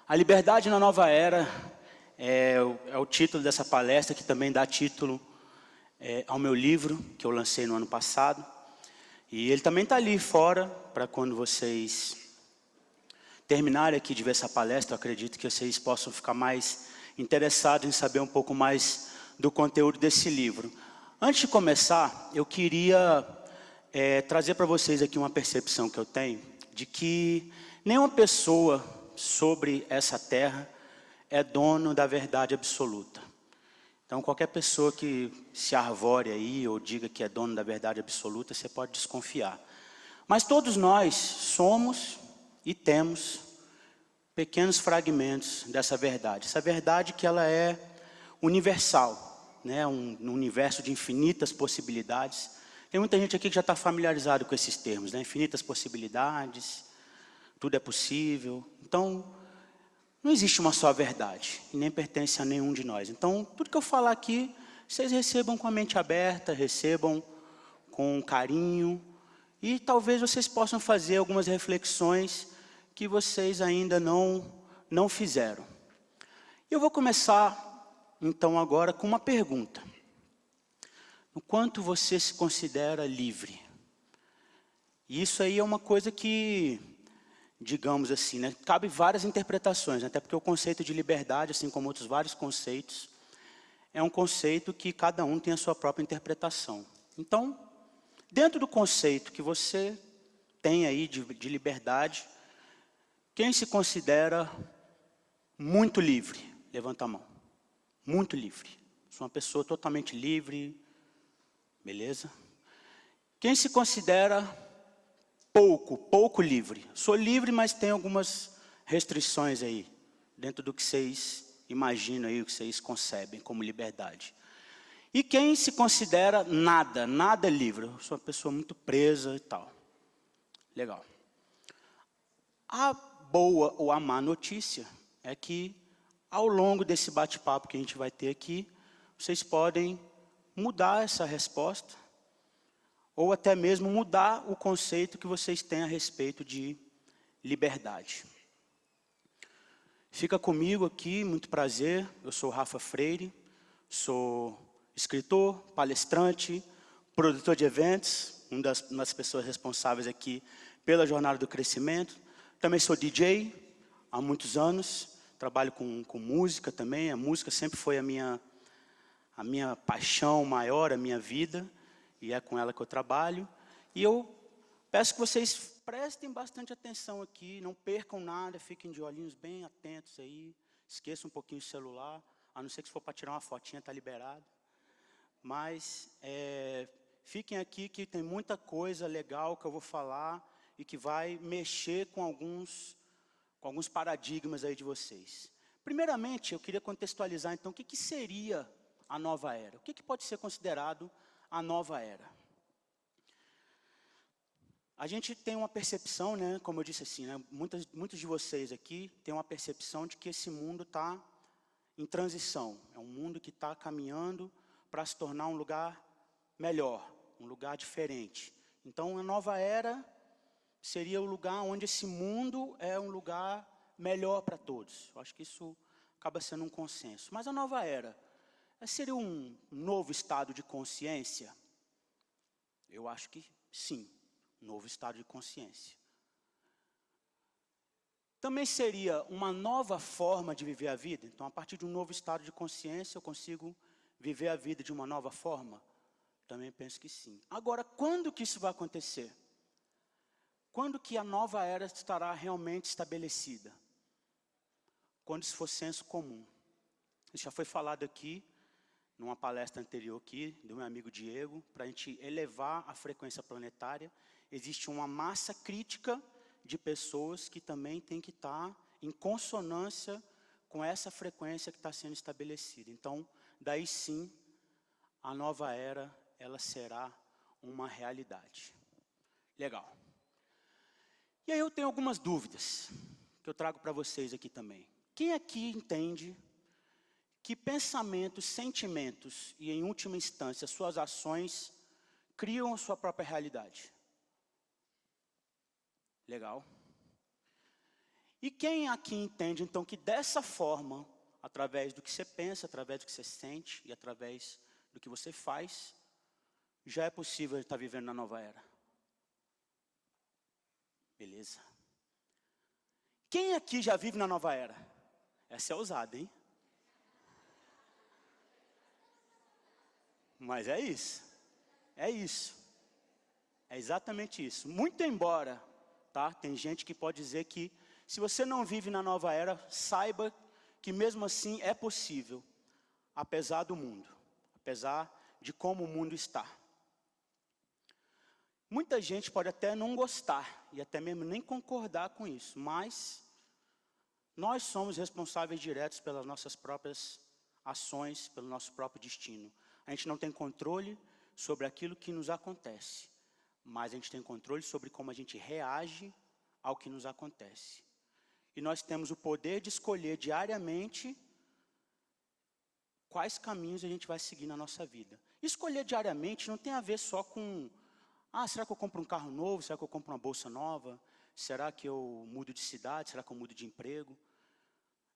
A liberdade na nova era é o título dessa palestra, que também dá título ao meu livro, que eu lancei no ano passado. E ele também está ali fora, para quando vocês terminarem aqui de ver essa palestra, eu acredito que vocês possam ficar mais interessados em saber um pouco mais do conteúdo desse livro. Antes de começar, eu queria trazer para vocês aqui uma percepção que eu tenho, de que nenhuma pessoa sobre essa terra é dono da verdade absoluta. Então, qualquer pessoa que se arvore aí ou diga que é dono da verdade absoluta, você pode desconfiar. Mas todos nós somos e temos pequenos fragmentos dessa verdade. Essa verdade que ela é universal, né? Um universo de infinitas possibilidades. Tem muita gente aqui que já está familiarizado com esses termos, né? Infinitas possibilidades, tudo é possível. Então, não existe uma só verdade, e nem pertence a nenhum de nós. Então, tudo que eu falar aqui, vocês recebam com a mente aberta, recebam com carinho, e talvez vocês possam fazer algumas reflexões que vocês ainda não fizeram. Eu vou começar, então, agora com uma pergunta. O quanto você se considera livre? E isso aí é uma coisa que, digamos assim, né, cabe várias interpretações, até porque o conceito de liberdade, assim como outros vários conceitos, é um conceito que cada um tem a sua própria interpretação. Então, dentro do conceito que você tem aí de liberdade, quem se considera muito livre? Levanta a mão. Muito livre. Sou uma pessoa totalmente livre, beleza? Quem se considera pouco livre? Sou livre, mas tem algumas restrições aí, dentro do que vocês imaginam aí, o que vocês concebem como liberdade. E quem se considera nada livre? Eu sou uma pessoa muito presa e tal. Legal. A boa ou a má notícia é que, ao longo desse bate-papo que a gente vai ter aqui, vocês podem mudar essa resposta, ou até mesmo mudar o conceito que vocês têm a respeito de liberdade. Fica comigo aqui, muito prazer. Eu sou Rafa Freire, sou escritor, palestrante, produtor de eventos, uma das pessoas responsáveis aqui pela Jornada do Crescimento. Também sou DJ há muitos anos, trabalho com música também. A música sempre foi a minha paixão maior, a minha vida, e é com ela que eu trabalho. E eu peço que vocês prestem bastante atenção aqui, não percam nada, fiquem de olhinhos bem atentos aí, esqueçam um pouquinho o celular, a não ser que se for para tirar uma fotinha, está liberado. Mas fiquem aqui que tem muita coisa legal que eu vou falar e que vai mexer com alguns paradigmas aí de vocês. Primeiramente, eu queria contextualizar então o que seria a nova era. O que pode ser considerado a nova era? A gente tem uma percepção, né, como eu disse assim, né, muitos de vocês aqui têm uma percepção de que esse mundo está em transição. É um mundo que está caminhando para se tornar um lugar melhor, um lugar diferente. Então, a nova era seria o lugar onde esse mundo é um lugar melhor para todos. Eu acho que isso acaba sendo um consenso. Mas a nova era seria um novo estado de consciência? Eu acho que sim, um novo estado de consciência. Também seria uma nova forma de viver a vida? Então, a partir de um novo estado de consciência, eu consigo viver a vida de uma nova forma? Também penso que sim. Agora, quando que isso vai acontecer? Quando que a nova era estará realmente estabelecida? Quando isso for senso comum. Isso já foi falado aqui, numa palestra anterior aqui, do meu amigo Diego, para a gente elevar a frequência planetária. Existe uma massa crítica de pessoas que também tem que estar em consonância com essa frequência que está sendo estabelecida. Então, daí sim, a nova era, ela será uma realidade. Legal. E aí eu tenho algumas dúvidas, que eu trago para vocês aqui também. Quem aqui entende que pensamentos, sentimentos e, em última instância, suas ações criam a sua própria realidade? Legal. E quem aqui entende, então, que dessa forma, através do que você pensa, através do que você sente e através do que você faz, já é possível estar vivendo na nova era? Beleza. Quem aqui já vive na nova era? Essa é ousada, hein? Mas é isso. É isso. É exatamente isso. Muito embora, tá? Tem gente que pode dizer que se você não vive na nova era, saiba que mesmo assim é possível, apesar do mundo, apesar de como o mundo está. Muita gente pode até não gostar e até mesmo nem concordar com isso, mas nós somos responsáveis diretos pelas nossas próprias ações, pelo nosso próprio destino. A gente não tem controle sobre aquilo que nos acontece, mas a gente tem controle sobre como a gente reage ao que nos acontece. E nós temos o poder de escolher diariamente quais caminhos a gente vai seguir na nossa vida. Escolher diariamente não tem a ver só com, será que eu compro um carro novo? Será que eu compro uma bolsa nova? Será que eu mudo de cidade? Será que eu mudo de emprego?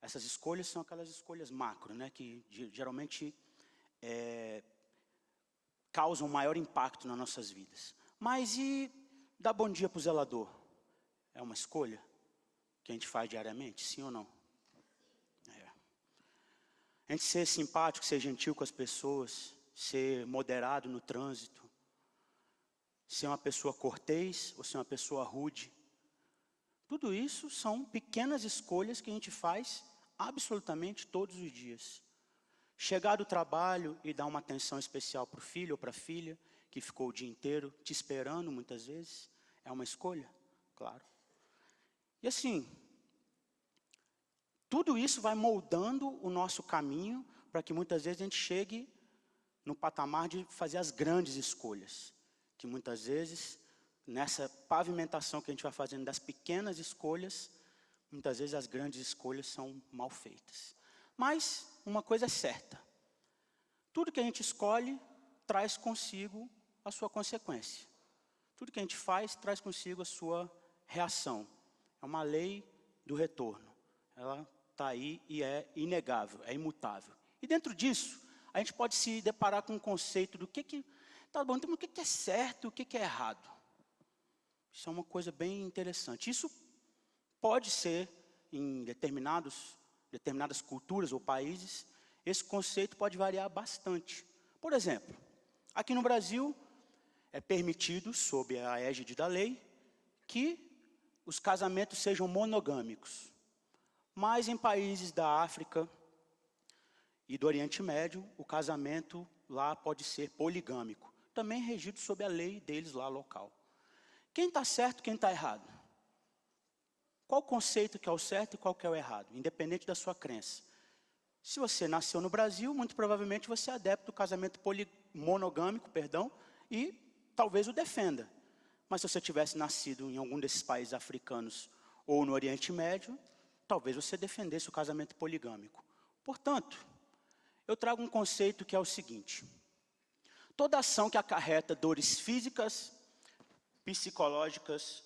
Essas escolhas são aquelas escolhas macro, né, que geralmente causam maior impacto nas nossas vidas. Mas e dar bom dia para o zelador? É uma escolha que a gente faz diariamente, sim ou não? A gente ser simpático, ser gentil com as pessoas, ser moderado no trânsito, ser uma pessoa cortês ou ser uma pessoa rude. Tudo isso são pequenas escolhas que a gente faz absolutamente todos os dias. Chegar do trabalho e dar uma atenção especial para o filho ou para a filha, que ficou o dia inteiro te esperando muitas vezes, é uma escolha, claro. E assim, tudo isso vai moldando o nosso caminho para que muitas vezes a gente chegue no patamar de fazer as grandes escolhas. Que muitas vezes, nessa pavimentação que a gente vai fazendo das pequenas escolhas, muitas vezes as grandes escolhas são mal feitas. Mas uma coisa é certa. Tudo que a gente escolhe traz consigo a sua consequência. Tudo que a gente faz traz consigo a sua reação. É uma lei do retorno. Ela está aí e é inegável, é imutável. E dentro disso, a gente pode se deparar com um conceito do que tá bom, então o que é certo e o que é errado. Isso é uma coisa bem interessante. Isso pode ser, em determinadas culturas ou países, esse conceito pode variar bastante. Por exemplo, aqui no Brasil, é permitido, sob a égide da lei, que os casamentos sejam monogâmicos. Mas em países da África e do Oriente Médio, o casamento lá pode ser poligâmico. Também regido sob a lei deles lá local. Quem está certo, quem está errado? Qual o conceito que é o certo e qual que é o errado? Independente da sua crença. Se você nasceu no Brasil, muito provavelmente você é adepto do casamento monogâmico, e talvez o defenda. Mas se você tivesse nascido em algum desses países africanos ou no Oriente Médio, talvez você defendesse o casamento poligâmico. Portanto, eu trago um conceito que é o seguinte. Toda ação que acarreta dores físicas, psicológicas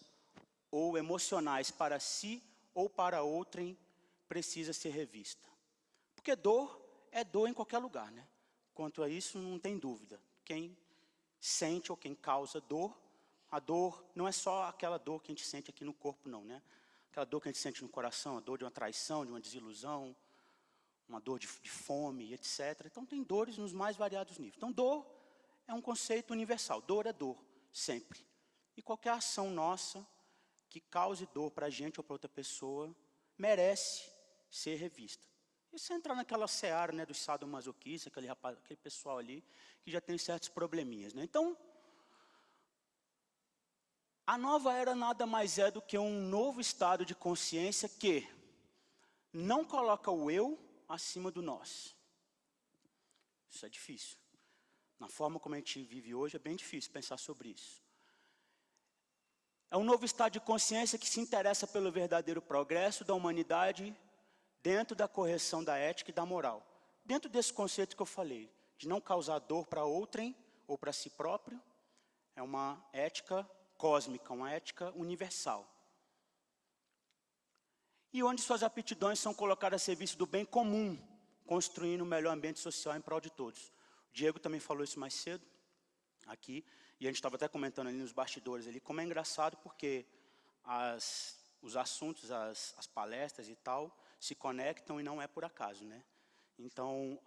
ou emocionais para si ou para outrem precisa ser revista. Porque dor é dor em qualquer lugar, né? Quanto a isso, não tem dúvida. Quem sente ou quem causa dor, a dor não é só aquela dor que a gente sente aqui no corpo, não, né? Aquela dor que a gente sente no coração, a dor de uma traição, de uma desilusão, uma dor de fome, etc. Então, tem dores nos mais variados níveis. Então, dor é um conceito universal. Dor é dor, sempre. E qualquer ação nossa que cause dor para a gente ou para outra pessoa, merece ser revista. E se entrar naquela seara, né, do sadomasoquista, aquele pessoal ali, que já tem certos probleminhas, né? Então, a nova era nada mais é do que um novo estado de consciência que não coloca o eu acima do nós. Isso é difícil. Na forma como a gente vive hoje, é bem difícil pensar sobre isso. É um novo estado de consciência que se interessa pelo verdadeiro progresso da humanidade dentro da correção da ética e da moral. Dentro desse conceito que eu falei, de não causar dor para outrem ou para si próprio, é uma ética cósmica, uma ética universal. e onde suas aptidões são colocadas a serviço do bem comum, construindo um melhor ambiente social em prol de todos. O Diego também falou isso mais cedo, aqui, e a gente estava até comentando ali nos bastidores, ali, como é engraçado, porque os assuntos, as palestras e tal, se conectam e não é por acaso, né? Então,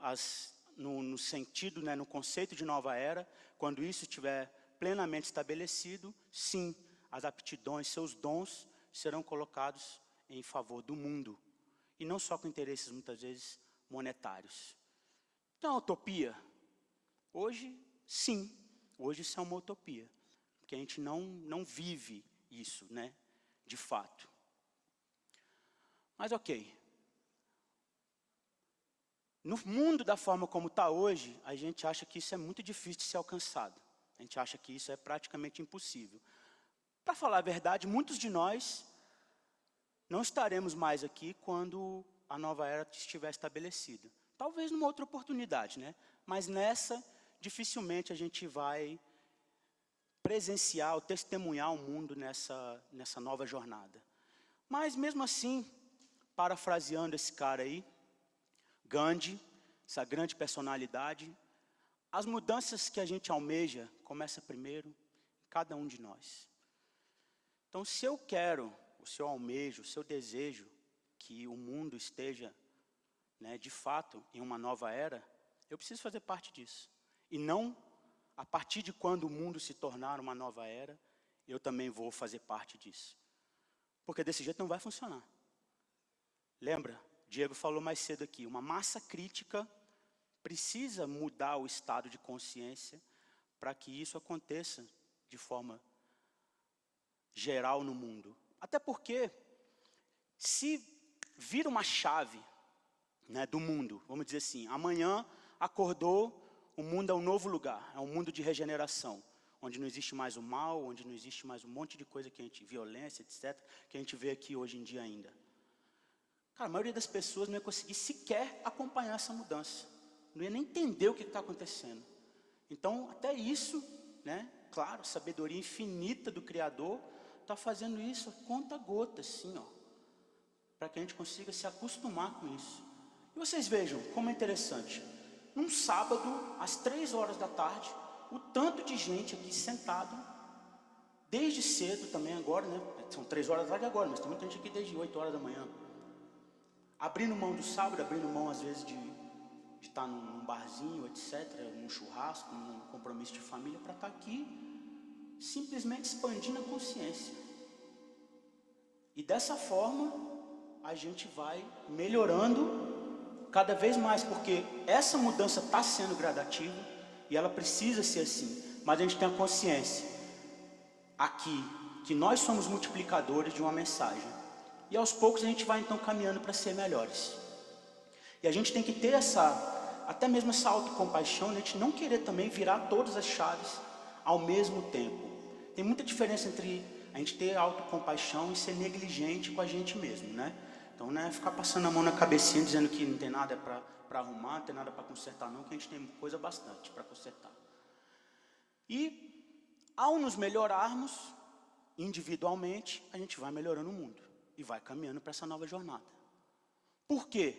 no sentido, né, no conceito de nova era, quando isso estiver plenamente estabelecido, sim, as aptidões, seus dons serão colocados em favor do mundo, e não só com interesses, muitas vezes, monetários. Então, a utopia, hoje, sim, hoje isso é uma utopia, porque a gente não vive isso, né, de fato. Mas ok, no mundo da forma como está hoje, a gente acha que isso é muito difícil de ser alcançado. A gente acha que isso é praticamente impossível. Para falar a verdade, muitos de nós não estaremos mais aqui quando a nova era estiver estabelecida. Talvez numa outra oportunidade, né? Mas nessa, dificilmente a gente vai presenciar ou testemunhar o mundo nessa nova jornada. Mas mesmo assim, parafraseando esse cara aí, Gandhi, essa grande personalidade, as mudanças que a gente almeja começam primeiro em cada um de nós. Então, se eu quero, se eu almejo, se eu desejo que o mundo esteja, né, de fato, em uma nova era, eu preciso fazer parte disso. E não, a partir de quando o mundo se tornar uma nova era, eu também vou fazer parte disso. Porque desse jeito não vai funcionar. Lembra? Diego falou mais cedo aqui, uma massa crítica precisa mudar o estado de consciência para que isso aconteça de forma geral no mundo. Até porque, se vira uma chave, né, do mundo, vamos dizer assim, amanhã acordou, o mundo é um novo lugar, é um mundo de regeneração, onde não existe mais o mal, onde não existe mais um monte de coisa que a gente, violência, etc., que a gente vê aqui hoje em dia ainda. Cara, a maioria das pessoas não ia conseguir sequer acompanhar essa mudança. Não ia nem entender o que está acontecendo. Então, até isso, né, claro, a sabedoria infinita do Criador está fazendo isso a conta gota, assim, ó, para que a gente consiga se acostumar com isso. E vocês vejam como é interessante. Num sábado, às 3 horas da tarde, o tanto de gente aqui sentado, desde cedo também agora, né, são 3 horas da tarde agora, mas tem muita gente aqui desde 8 horas da manhã. Abrindo mão do sábado, abrindo mão às vezes de estar num barzinho, etc., num churrasco, num compromisso de família, para estar aqui simplesmente expandindo a consciência. E dessa forma, a gente vai melhorando cada vez mais, porque essa mudança está sendo gradativa e ela precisa ser assim. Mas a gente tem a consciência aqui que nós somos multiplicadores de uma mensagem. E aos poucos a gente vai então caminhando para ser melhores. E a gente tem que ter até mesmo essa autocompaixão, a gente não querer também virar todas as chaves ao mesmo tempo. Tem muita diferença entre a gente ter autocompaixão e ser negligente com a gente mesmo, né? Então, não é ficar passando a mão na cabecinha dizendo que não tem nada para arrumar, não tem nada para consertar não, que a gente tem coisa bastante para consertar. E ao nos melhorarmos individualmente, a gente vai melhorando o mundo e vai caminhando para essa nova jornada. Por quê?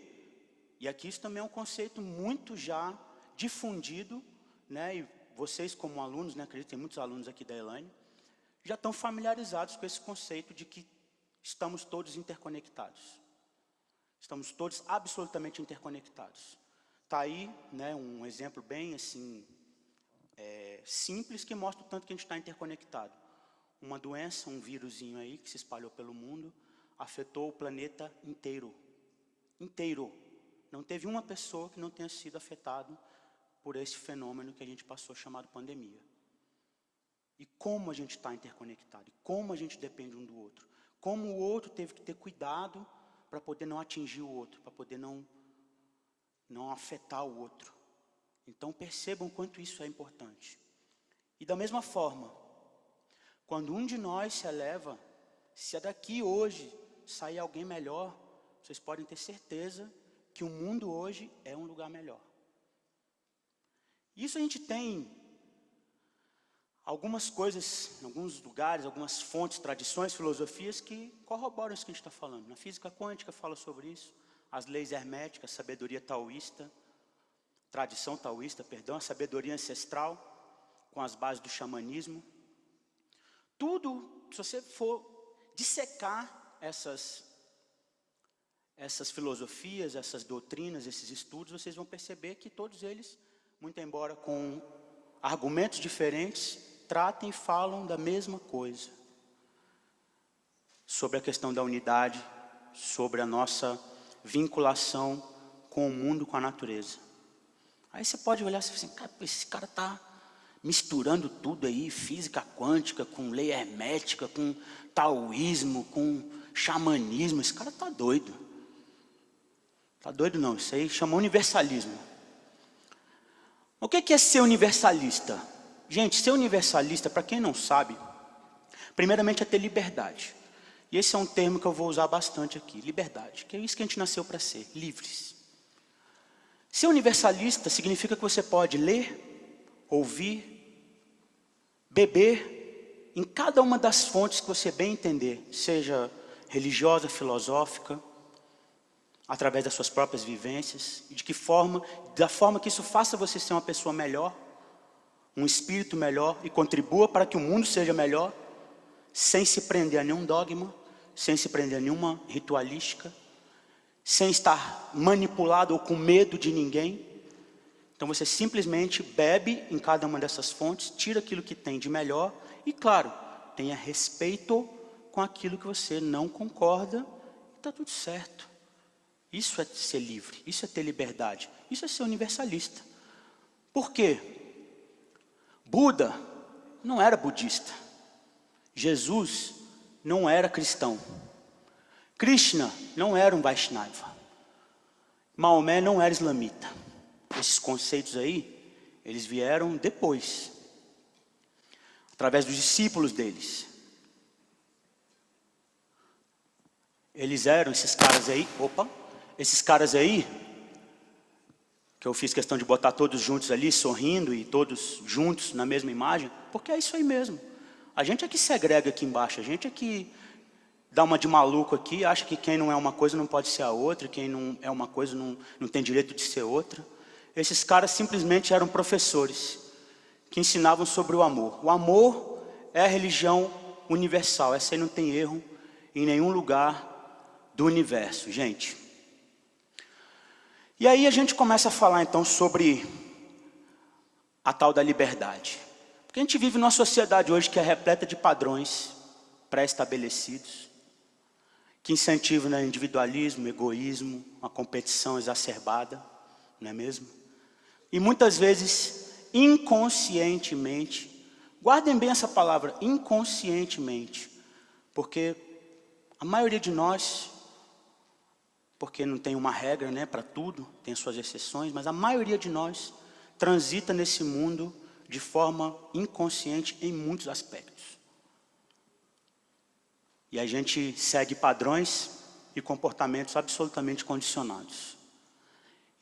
E aqui isso também é um conceito muito já difundido, né? E vocês como alunos, né, acredito que tem muitos alunos aqui da Elaine, já estão familiarizados com esse conceito de que estamos todos interconectados. Estamos todos absolutamente interconectados. Está aí, né, um exemplo bem assim, simples, que mostra o tanto que a gente está interconectado. Uma doença, um vírusinho aí que se espalhou pelo mundo, afetou o planeta inteiro. Inteiro. Não teve uma pessoa que não tenha sido afetado por esse fenômeno que a gente passou, chamado pandemia. E como a gente está interconectado, e como a gente depende um do outro. Como o outro teve que ter cuidado para poder não atingir o outro, para poder não afetar o outro. Então percebam quanto isso é importante. E da mesma forma, quando um de nós se eleva, se daqui hoje sair alguém melhor, vocês podem ter certeza que o mundo hoje é um lugar melhor. Isso a gente tem algumas coisas, em alguns lugares, algumas fontes, tradições, filosofias que corroboram isso que a gente está falando. Na física quântica fala sobre isso, as leis herméticas, sabedoria taoísta, tradição taoísta, perdão, a sabedoria ancestral, com as bases do xamanismo. Tudo, se você for dissecar essas filosofias, essas doutrinas, esses estudos, vocês vão perceber que todos eles, muito embora com argumentos diferentes, tratam e falam da mesma coisa. Sobre a questão da unidade, sobre a nossa vinculação com o mundo, com a natureza. Aí você pode olhar e falar assim, cara, esse cara está misturando tudo aí, física quântica, com lei hermética, com taoísmo, com xamanismo, esse cara está doido. Está doido não, isso aí chama universalismo. O que é ser universalista? Gente, ser universalista, para quem não sabe, primeiramente é ter liberdade. E esse é um termo que eu vou usar bastante aqui, liberdade, que é isso que a gente nasceu para ser, livres. Ser universalista significa que você pode ler, ouvir, beber em cada uma das fontes que você bem entender, seja religiosa, filosófica, através das suas próprias vivências, e de que forma, da forma que isso faça você ser uma pessoa melhor, um espírito melhor e contribua para que o mundo seja melhor, sem se prender a nenhum dogma, sem se prender a nenhuma ritualística, sem estar manipulado ou com medo de ninguém. Então você simplesmente bebe em cada uma dessas fontes, tira aquilo que tem de melhor e, claro, tenha respeito com aquilo que você não concorda, está tudo certo. Isso é ser livre, isso é ter liberdade, isso é ser universalista. Por quê? Buda não era budista. Jesus não era cristão. Krishna não era um Vaishnava. Maomé não era islamita. Esses conceitos aí, eles vieram depois, através dos discípulos deles. Eles eram esses caras aí, que eu fiz questão de botar todos juntos ali, sorrindo e todos juntos na mesma imagem, porque é isso aí mesmo. A gente é que segrega aqui embaixo, a gente é que dá uma de maluco aqui, acha que quem não é uma coisa não pode ser a outra, quem não é uma coisa não tem direito de ser outra. Esses caras simplesmente eram professores, que ensinavam sobre o amor. O amor é a religião universal, essa aí não tem erro em nenhum lugar do universo, gente. E aí a gente começa a falar então sobre a tal da liberdade. Porque a gente vive numa sociedade hoje que é repleta de padrões pré-estabelecidos, que incentivam o individualismo, o egoísmo, a competição exacerbada, não é mesmo? E muitas vezes, inconscientemente, guardem bem essa palavra, inconscientemente, porque a maioria de nós, porque não tem uma regra, né, para tudo, tem suas exceções, mas a maioria de nós transita nesse mundo de forma inconsciente em muitos aspectos. E a gente segue padrões e comportamentos absolutamente condicionados.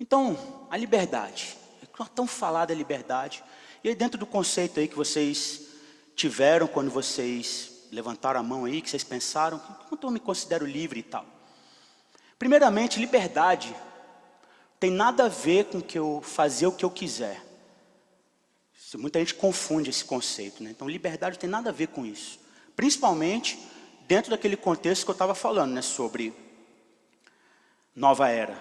Então, a liberdade, é tão falada a liberdade, e aí dentro do conceito aí que vocês tiveram quando vocês levantaram a mão aí, que vocês pensaram, quanto eu me considero livre e tal. Primeiramente, liberdade tem nada a ver com que eu fazer o que eu quiser. Muita gente confunde esse conceito, né? Então, liberdade tem nada a ver com isso. Principalmente dentro daquele contexto que eu estava falando, né? Sobre nova era.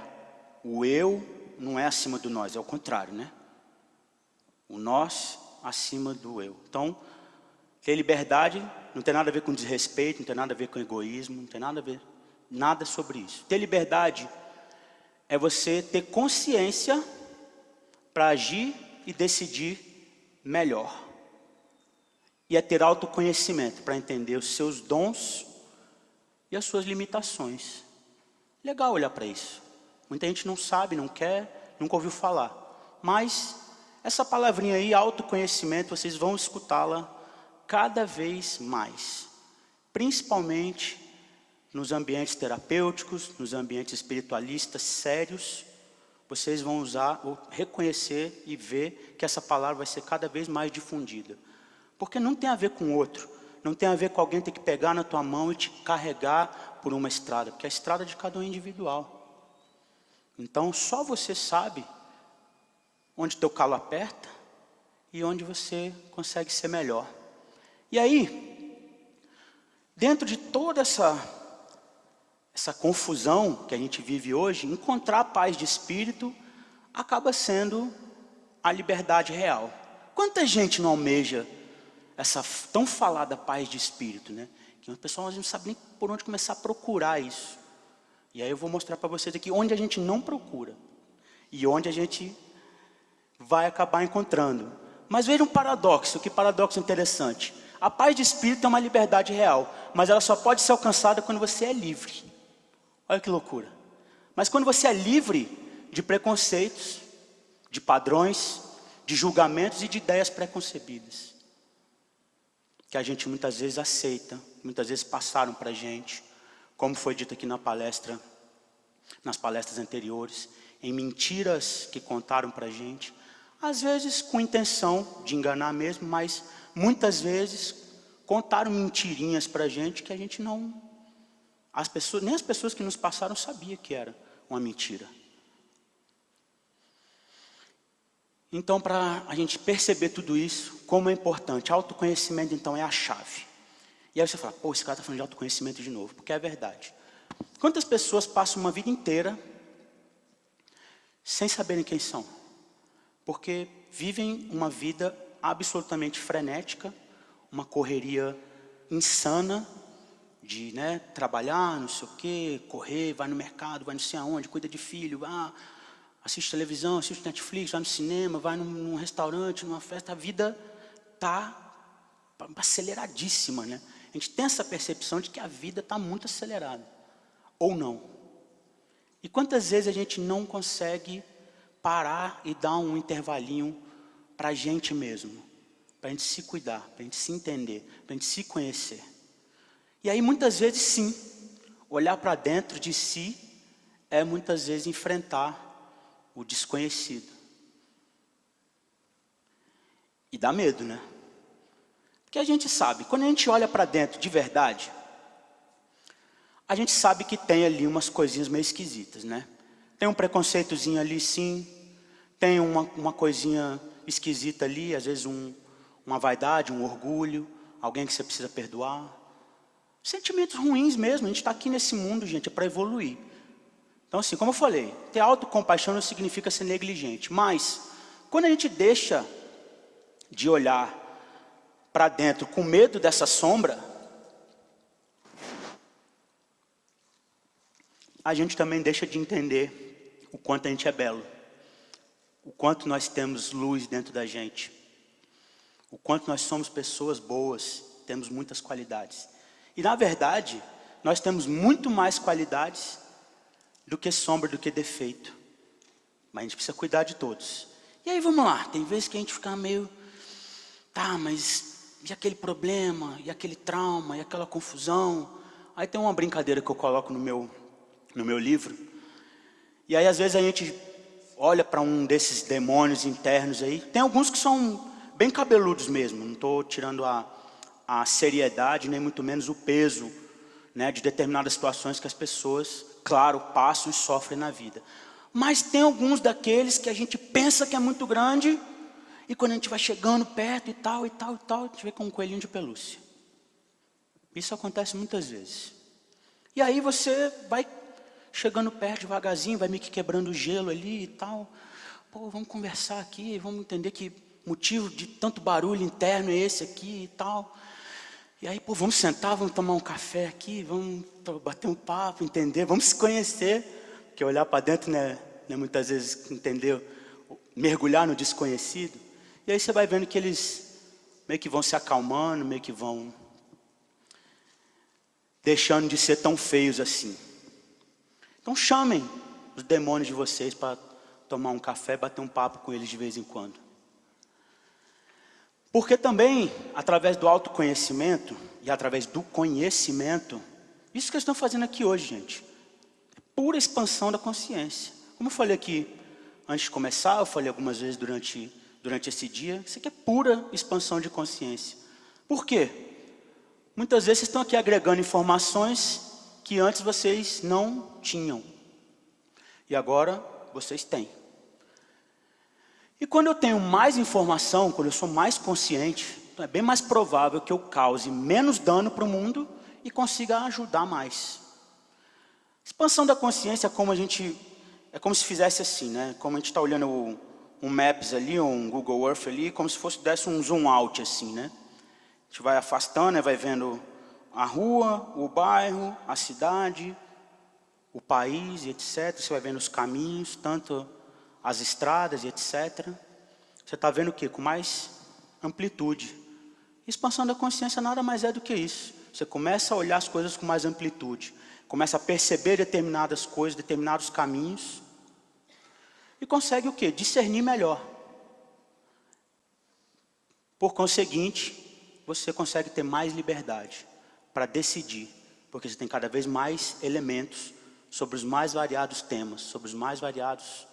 O eu não é acima do nós, é o contrário, né? O nós acima do eu. Então, ter liberdade não tem nada a ver com desrespeito, não tem nada a ver com egoísmo, não tem nada a ver, nada sobre isso. Ter liberdade é você ter consciência para agir e decidir melhor. E é ter autoconhecimento para entender os seus dons e as suas limitações. Legal olhar para isso. Muita gente não sabe, não quer, nunca ouviu falar. Mas essa palavrinha aí, autoconhecimento, vocês vão escutá-la cada vez mais. Principalmente nos ambientes terapêuticos, nos ambientes espiritualistas sérios, vocês vão usar, ou reconhecer e ver que essa palavra vai ser cada vez mais difundida. Porque não tem a ver com o outro. Não tem a ver com alguém ter que pegar na tua mão e te carregar por uma estrada. Porque a estrada de cada um é individual. Então, só você sabe onde teu calo aperta e onde você consegue ser melhor. E aí, dentro de toda essa confusão que a gente vive hoje, encontrar paz de espírito acaba sendo a liberdade real. Quanta gente não almeja essa tão falada paz de espírito, né? Que o pessoal não sabe nem por onde começar a procurar isso. E aí eu vou mostrar para vocês aqui onde a gente não procura e onde a gente vai acabar encontrando. Mas veja um paradoxo, que paradoxo interessante. A paz de espírito é uma liberdade real, mas ela só pode ser alcançada quando você é livre. Olha que loucura. Mas quando você é livre de preconceitos, de padrões, de julgamentos e de ideias preconcebidas, que a gente muitas vezes aceita, muitas vezes passaram para a gente, como foi dito aqui na palestra, nas palestras anteriores, em mentiras que contaram para a gente, às vezes com intenção de enganar mesmo, mas muitas vezes contaram mentirinhas para a gente que a gente não, nem as pessoas que nos passaram sabiam que era uma mentira. Então, para a gente perceber tudo isso, como é importante, autoconhecimento então é a chave. E aí você fala, pô, esse cara está falando de autoconhecimento de novo, porque é verdade. Quantas pessoas passam uma vida inteira sem saberem quem são? Porque vivem uma vida absolutamente frenética, uma correria insana de trabalhar, não sei o quê, correr, vai no mercado, vai não sei aonde, cuida de filho, assiste televisão, assiste Netflix, vai no cinema, vai num restaurante, numa festa. A vida está aceleradíssima, né? A gente tem essa percepção de que a vida está muito acelerada. Ou não. E quantas vezes a gente não consegue parar e dar um intervalinho para a gente mesmo, para a gente se cuidar, para a gente se entender, para a gente se conhecer. E aí muitas vezes sim, olhar para dentro de si é muitas vezes enfrentar o desconhecido. E dá medo, né? Porque a gente sabe, quando a gente olha para dentro de verdade, a gente sabe que tem ali umas coisinhas meio esquisitas, né? Tem um preconceitozinho ali sim, tem uma coisinha esquisita ali, às vezes uma vaidade, um orgulho, alguém que você precisa perdoar. Sentimentos ruins mesmo, a gente está aqui nesse mundo, gente, é para evoluir. Então assim, como eu falei, ter autocompaixão não significa ser negligente, mas quando a gente deixa de olhar para dentro com medo dessa sombra, a gente também deixa de entender o quanto a gente é belo, o quanto nós temos luz dentro da gente, o quanto nós somos pessoas boas, temos muitas qualidades. E na verdade, nós temos muito mais qualidades do que sombra, do que defeito. Mas a gente precisa cuidar de todos. E aí vamos lá, tem vezes que a gente fica meio, tá, mas e aquele problema, e aquele trauma, e aquela confusão? Aí tem uma brincadeira que eu coloco no meu livro. E aí às vezes a gente olha para um desses demônios internos aí. Tem alguns que são bem cabeludos mesmo. Não estou tirando a seriedade, nem muito menos o peso, né, de determinadas situações que as pessoas, claro, passam e sofrem na vida. Mas tem alguns daqueles que a gente pensa que é muito grande, e quando a gente vai chegando perto e tal, a gente vê com um coelhinho de pelúcia. Isso acontece muitas vezes. E aí você vai chegando perto devagarzinho, vai meio que quebrando o gelo ali e tal. Pô, vamos conversar aqui, vamos entender que motivo de tanto barulho interno é esse aqui e tal. E aí, pô, vamos sentar, vamos tomar um café aqui, vamos bater um papo, entender, vamos se conhecer. Porque olhar para dentro, né, muitas vezes entender, mergulhar no desconhecido. E aí você vai vendo que eles meio que vão se acalmando, meio que vão deixando de ser tão feios assim. Então chamem os demônios de vocês para tomar um café, bater um papo com eles de vez em quando. Porque também, através do autoconhecimento e através do conhecimento, isso que eu estou fazendo aqui hoje, gente, é pura expansão da consciência. Como eu falei aqui antes de começar, eu falei algumas vezes durante esse dia, isso aqui é pura expansão de consciência. Por quê? Muitas vezes vocês estão aqui agregando informações que antes vocês não tinham. E agora vocês têm. E quando eu tenho mais informação, quando eu sou mais consciente, então é bem mais provável que eu cause menos dano para o mundo e consiga ajudar mais. Expansão da consciência é como se fizesse assim, né? Como a gente está olhando um Maps ali, um Google Earth ali, como se desse um zoom out assim, né? A gente vai afastando, né? Vai vendo a rua, o bairro, a cidade, o país e etc. Você vai vendo os caminhos, tanto as estradas e etc. Você está vendo o quê? Com mais amplitude. Expansão da consciência nada mais é do que isso. Você começa a olhar as coisas com mais amplitude. Começa a perceber determinadas coisas, determinados caminhos. E consegue o quê? Discernir melhor. Por conseguinte, você consegue ter mais liberdade para decidir. Porque você tem cada vez mais elementos sobre os mais variados temas, sobre os mais variados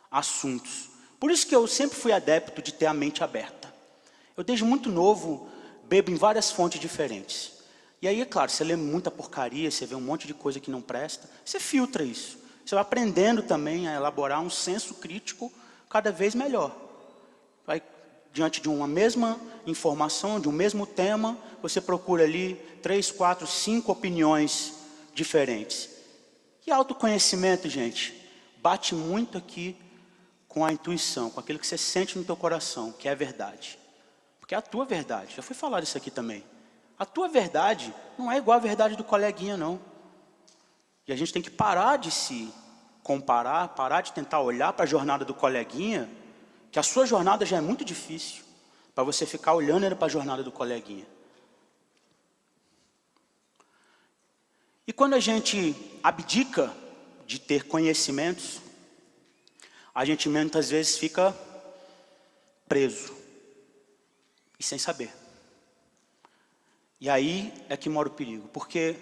assuntos. Por isso que eu sempre fui adepto de ter a mente aberta. Eu desde muito novo bebo em várias fontes diferentes. E aí, é claro, você lê muita porcaria, você vê um monte de coisa que não presta, você filtra isso. Você vai aprendendo também a elaborar um senso crítico cada vez melhor. Vai, diante de uma mesma informação, de um mesmo tema, você procura ali 3, 4, 5 opiniões diferentes. E autoconhecimento, gente, bate muito aqui com a intuição, com aquilo que você sente no teu coração, que é a verdade. Porque é a tua verdade, já foi falado isso aqui também. A tua verdade não é igual à verdade do coleguinha, não. E a gente tem que parar de se comparar, parar de tentar olhar para a jornada do coleguinha, que a sua jornada já é muito difícil, para você ficar olhando para a jornada do coleguinha. E quando a gente abdica de ter conhecimentos, a gente muitas vezes fica preso e sem saber. E aí é que mora o perigo, porque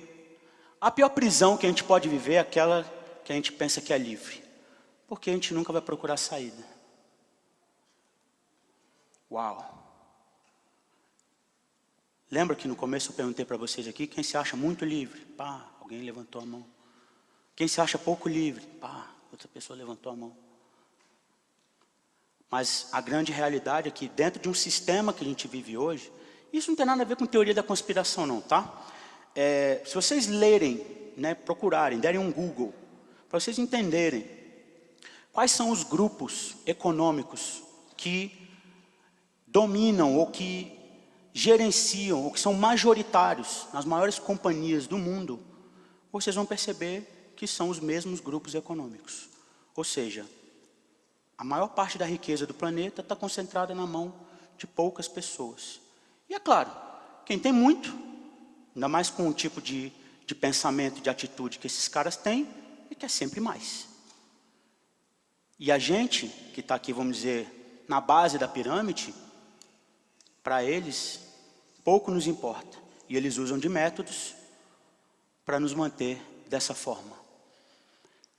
a pior prisão que a gente pode viver é aquela que a gente pensa que é livre, porque a gente nunca vai procurar saída. Uau! Lembra que no começo eu perguntei para vocês aqui, quem se acha muito livre? Pá, alguém levantou a mão. Quem se acha pouco livre? Pá, outra pessoa levantou a mão. Mas a grande realidade é que dentro de um sistema que a gente vive hoje, isso não tem nada a ver com teoria da conspiração não, tá? Se vocês lerem, né, procurarem, derem um Google, para vocês entenderem quais são os grupos econômicos que dominam ou que gerenciam, ou que são majoritários nas maiores companhias do mundo, vocês vão perceber que são os mesmos grupos econômicos. Ou seja, a maior parte da riqueza do planeta está concentrada na mão de poucas pessoas. E é claro, quem tem muito, ainda mais com o tipo de pensamento, de atitude que esses caras têm, e quer sempre mais. E a gente, que está aqui, vamos dizer, na base da pirâmide, para eles, pouco nos importa. E eles usam de métodos para nos manter dessa forma.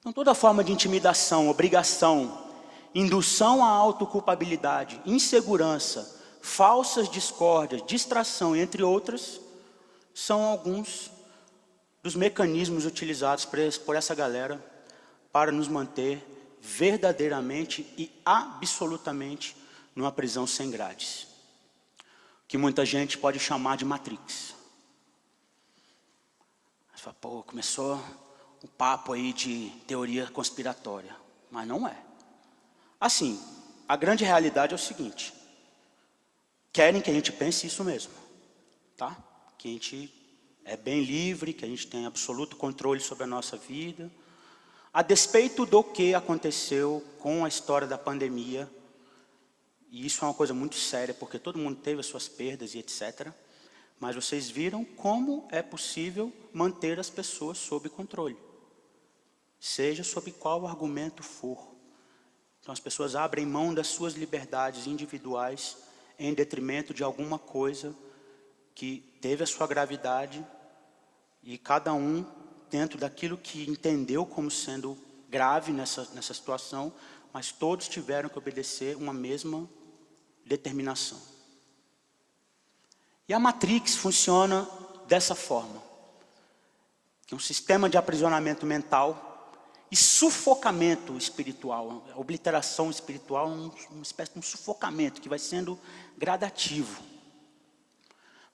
Então, toda forma de intimidação, obrigação, indução à autoculpabilidade, insegurança, falsas discórdias, distração, entre outras, são alguns dos mecanismos utilizados por essa galera para nos manter verdadeiramente e absolutamente numa prisão sem grades, que muita gente pode chamar de Matrix. Você fala, pô, começou o papo aí de teoria conspiratória, mas não é. Assim, a grande realidade é o seguinte: querem que a gente pense isso mesmo, tá? Que a gente é bem livre, que a gente tem absoluto controle sobre a nossa vida, a despeito do que aconteceu com a história da pandemia. E isso é uma coisa muito séria, porque todo mundo teve as suas perdas e etc. Mas vocês viram como é possível manter as pessoas sob controle, seja sob qual argumento for. Então as pessoas abrem mão das suas liberdades individuais em detrimento de alguma coisa que teve a sua gravidade, e cada um dentro daquilo que entendeu como sendo grave nessa situação, mas todos tiveram que obedecer uma mesma determinação. E a Matrix funciona dessa forma. Que é um sistema de aprisionamento mental e sufocamento espiritual. A obliteração espiritual é uma espécie de um sufocamento que vai sendo gradativo.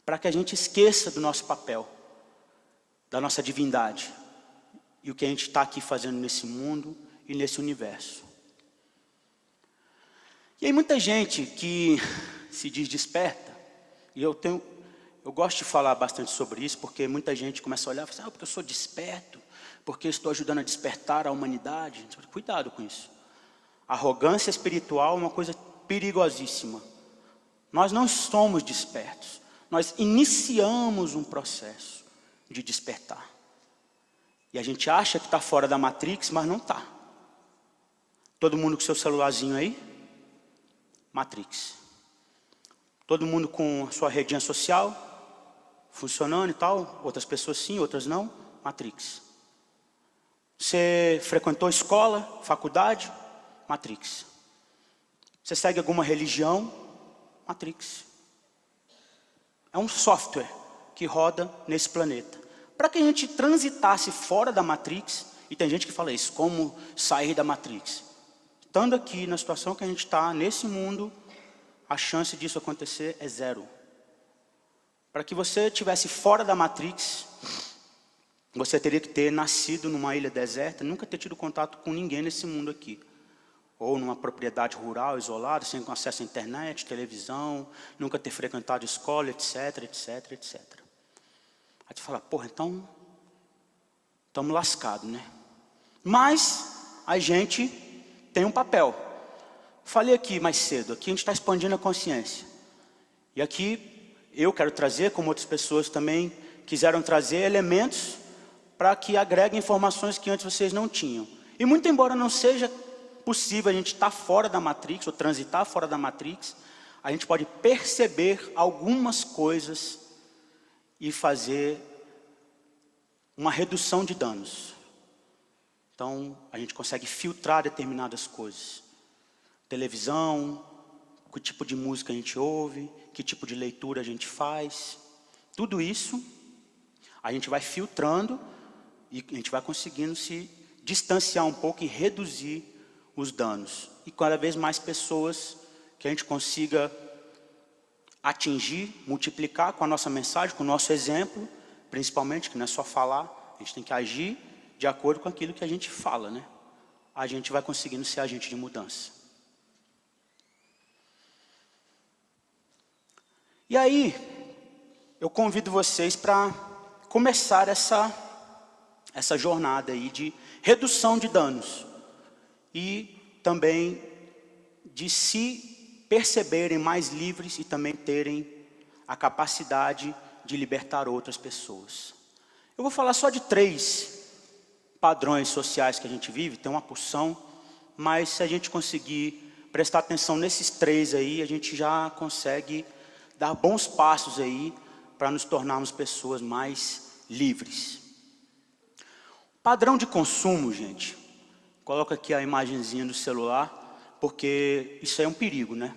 Para que a gente esqueça do nosso papel, da nossa divindade. E o que a gente está aqui fazendo nesse mundo e nesse universo. E aí muita gente que se diz desperta, e eu gosto de falar bastante sobre isso, porque muita gente começa a olhar e fala, porque eu sou desperto, porque eu estou ajudando a despertar a humanidade. Cuidado com isso. Arrogância espiritual é uma coisa perigosíssima. Nós não somos despertos, nós iniciamos um processo de despertar. E a gente acha que está fora da Matrix, mas não está. Todo mundo com seu celularzinho aí? Matrix. Todo mundo com a sua redinha social, funcionando e tal. Outras pessoas sim, outras não. Matrix. Você frequentou escola, faculdade? Matrix. Você segue alguma religião? Matrix. É um software que roda nesse planeta. Para que a gente transitasse fora da Matrix, e tem gente que fala isso, como sair da Matrix? Estando aqui na situação que a gente está, nesse mundo, a chance disso acontecer é zero. Para que você estivesse fora da Matrix, você teria que ter nascido numa ilha deserta, nunca ter tido contato com ninguém nesse mundo aqui. Ou numa propriedade rural, isolada, sem acesso à internet, televisão, nunca ter frequentado escola, etc, etc, etc. Aí tu fala, porra, então, estamos lascados, né? Mas a gente tem um papel. Falei aqui mais cedo, aqui a gente está expandindo a consciência. E aqui eu quero trazer, como outras pessoas também quiseram trazer, elementos para que agreguem informações que antes vocês não tinham. E muito embora não seja possível a gente estar fora da Matrix, ou transitar fora da Matrix, a gente pode perceber algumas coisas e fazer uma redução de danos. Então, a gente consegue filtrar determinadas coisas. Televisão, que tipo de música a gente ouve, que tipo de leitura a gente faz. Tudo isso, a gente vai filtrando e a gente vai conseguindo se distanciar um pouco e reduzir os danos. E cada vez mais pessoas que a gente consiga atingir, multiplicar com a nossa mensagem, com o nosso exemplo, principalmente, que não é só falar, a gente tem que agir de acordo com aquilo que a gente fala, né? A gente vai conseguindo ser agente de mudança. E aí, eu convido vocês para começar essa jornada aí de redução de danos. E também de se perceberem mais livres e também terem a capacidade de libertar outras pessoas. Eu vou falar só de 3 padrões sociais que a gente vive, tem uma porção, mas se a gente conseguir prestar atenção nesses 3 aí, a gente já consegue dar bons passos aí para nos tornarmos pessoas mais livres. Padrão de consumo, gente. Coloca aqui a imagenzinha do celular, porque isso aí é um perigo, né?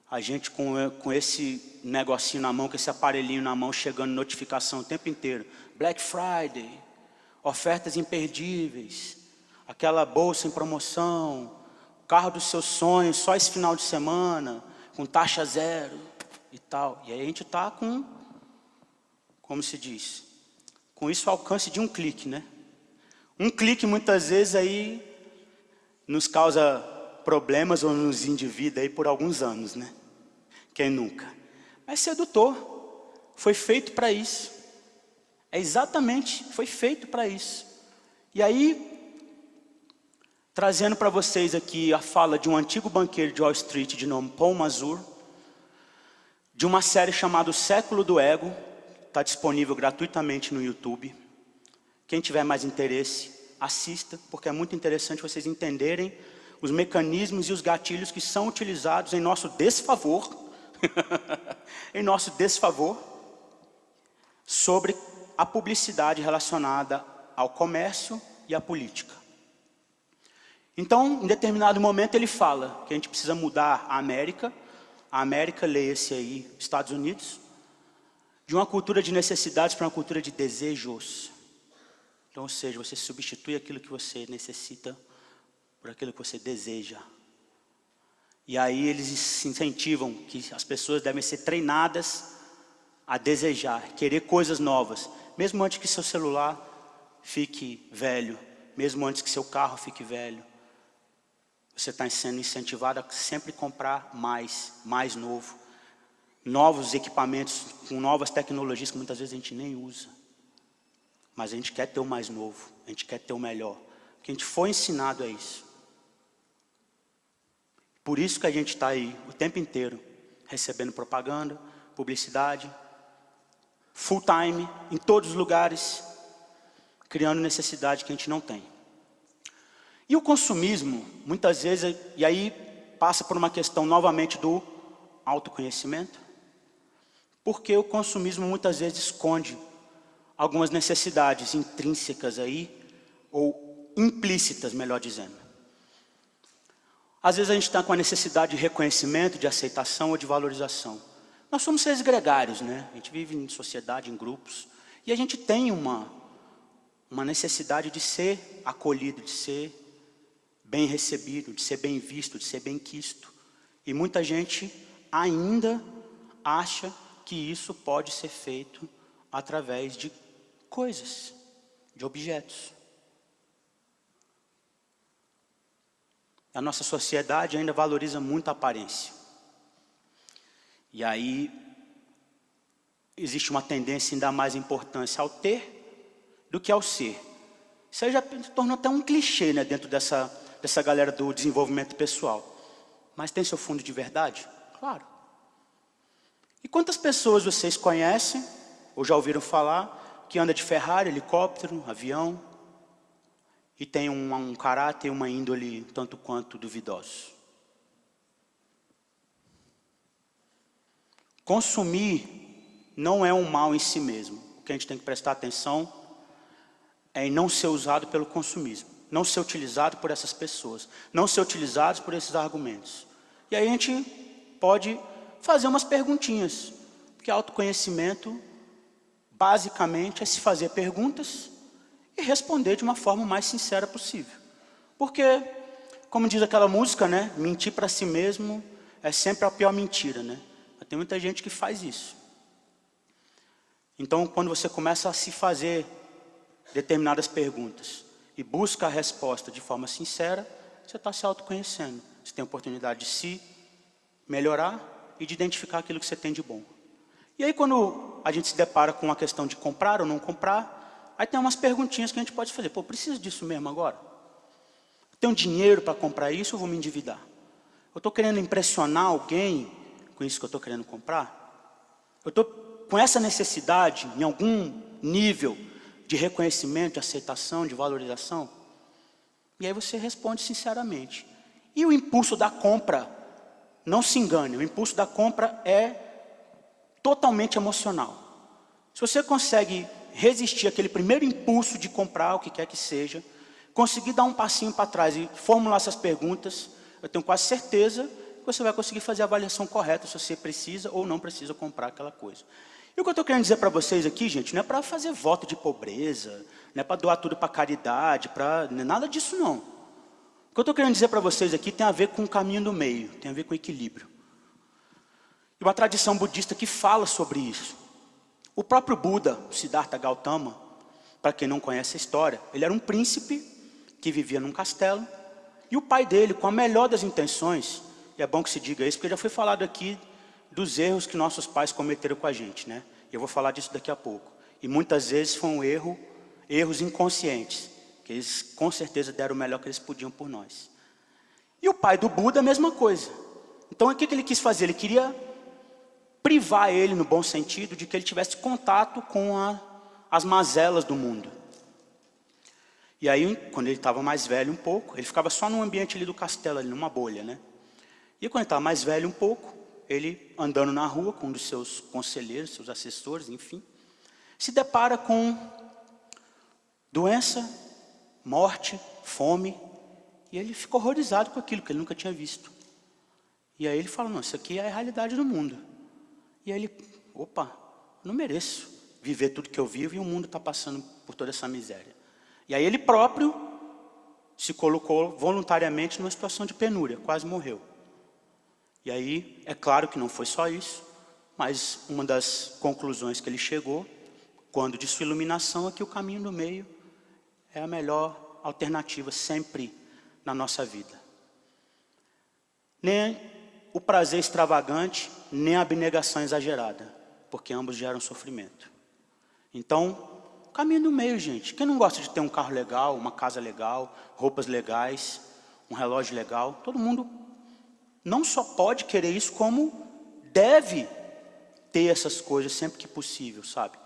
A gente com esse negocinho na mão, com esse aparelhinho na mão, chegando notificação o tempo inteiro. Black Friday, ofertas imperdíveis, aquela bolsa em promoção, o carro dos seus sonhos, só esse final de semana, com taxa zero e tal. E aí a gente está com, como se diz, com isso ao alcance de um clique, né? Um clique muitas vezes aí nos causa problemas ou nos endivida aí por alguns anos, né? Quem nunca? Mas sedutor, foi feito para isso. É exatamente, foi feito para isso. E aí, trazendo para vocês aqui a fala de um antigo banqueiro de Wall Street de nome Paul Mazur, de uma série chamada O Século do Ego, está disponível gratuitamente no YouTube. Quem tiver mais interesse, assista, porque é muito interessante vocês entenderem os mecanismos e os gatilhos que são utilizados em nosso desfavor, em nosso desfavor, sobre a publicidade relacionada ao comércio e à política. Então, em determinado momento ele fala que a gente precisa mudar a América, leia-se aí, Estados Unidos, de uma cultura de necessidades para uma cultura de desejos. Então, ou seja, você substitui aquilo que você necessita por aquilo que você deseja. E aí eles se incentivam que as pessoas devem ser treinadas a desejar, querer coisas novas. Mesmo antes que seu celular fique velho, mesmo antes que seu carro fique velho. Você está sendo incentivado a sempre comprar mais novo. Novos equipamentos, com novas tecnologias que muitas vezes a gente nem usa. Mas a gente quer ter o mais novo, a gente quer ter o melhor. Porque a gente foi ensinado a isso. Por isso que a gente está aí o tempo inteiro, recebendo propaganda, publicidade, full time, em todos os lugares, criando necessidade que a gente não tem. E o consumismo, muitas vezes, e aí passa por uma questão novamente do autoconhecimento, porque o consumismo muitas vezes esconde algumas necessidades intrínsecas aí, ou implícitas, melhor dizendo. Às vezes a gente está com a necessidade de reconhecimento, de aceitação ou de valorização. Nós somos seres gregários, né? A gente vive em sociedade, em grupos, e a gente tem uma necessidade de ser acolhido, de ser bem recebido, de ser bem visto, de ser bem quisto. E muita gente ainda acha que isso pode ser feito através de coisas, de objetos. A nossa sociedade ainda valoriza muito a aparência. E aí existe uma tendência em dar mais importância ao ter do que ao ser. Isso aí já se tornou até um clichê, né, dentro dessa galera do desenvolvimento pessoal. Mas tem seu fundo de verdade? Claro. E quantas pessoas vocês conhecem, ou já ouviram falar, que anda de Ferrari, helicóptero, avião, e tem um caráter e uma índole tanto quanto duvidosos? Consumir não é um mal em si mesmo. O que a gente tem que prestar atenção é em não ser usado pelo consumismo, não ser utilizado por essas pessoas, não ser utilizado por esses argumentos. E aí a gente pode fazer umas perguntinhas, porque autoconhecimento basicamente é se fazer perguntas e responder de uma forma mais sincera possível. Porque, como diz aquela música, né, mentir para si mesmo é sempre a pior mentira, né? Mas tem muita gente que faz isso. Então, quando você começa a se fazer determinadas perguntas e busca a resposta de forma sincera, você está se autoconhecendo. Você tem a oportunidade de se melhorar e de identificar aquilo que você tem de bom. E aí, quando a gente se depara com a questão de comprar ou não comprar, aí tem umas perguntinhas que a gente pode fazer. Pô, preciso disso mesmo agora? Eu tenho dinheiro para comprar isso ou vou me endividar? Eu estou querendo impressionar alguém com isso que eu estou querendo comprar? Eu estou com essa necessidade, em algum nível de reconhecimento, de aceitação, de valorização? E aí você responde sinceramente. E o impulso da compra, não se engane, o impulso da compra é totalmente emocional. Se você consegue resistir àquele primeiro impulso de comprar o que quer que seja, conseguir dar um passinho para trás e formular essas perguntas, eu tenho quase certeza que você vai conseguir fazer a avaliação correta se você precisa ou não precisa comprar aquela coisa. E o que eu estou querendo dizer para vocês aqui, gente, não é para fazer voto de pobreza, não é para doar tudo para caridade, não é nada disso não. O que eu estou querendo dizer para vocês aqui tem a ver com o caminho do meio, tem a ver com equilíbrio. E uma tradição budista que fala sobre isso. O próprio Buda, Siddhartha Gautama, para quem não conhece a história, ele era um príncipe que vivia num castelo, e o pai dele, com a melhor das intenções, e é bom que se diga isso, porque já foi falado aqui dos erros que nossos pais cometeram com a gente, né? Eu vou falar disso daqui a pouco. E muitas vezes foram erros inconscientes, que eles com certeza deram o melhor que eles podiam por nós. E o pai do Buda, a mesma coisa. Então o que ele quis fazer? Ele queria privar ele, no bom sentido, de que ele tivesse contato com as mazelas do mundo. E aí, quando ele estava mais velho um pouco, ele ficava só no ambiente ali do castelo, ali numa bolha, né? E quando ele estava mais velho um pouco, ele andando na rua com um dos seus conselheiros, seus assessores, enfim, se depara com doença, morte, fome, e ele fica horrorizado com aquilo que ele nunca tinha visto. E aí ele fala, não, isso aqui é a realidade do mundo. E aí ele, opa, não mereço viver tudo que eu vivo e o mundo está passando por toda essa miséria. E aí ele próprio se colocou voluntariamente numa situação de penúria, quase morreu. E aí, é claro que não foi só isso, mas uma das conclusões que ele chegou, quando de sua iluminação, é que o caminho do meio é a melhor alternativa sempre na nossa vida. Nem o prazer extravagante, nem a abnegação exagerada, porque ambos geram sofrimento. Então, caminho do meio, gente. Quem não gosta de ter um carro legal, uma casa legal, roupas legais, um relógio legal? Todo mundo não só pode querer isso, como deve ter essas coisas sempre que possível, sabe?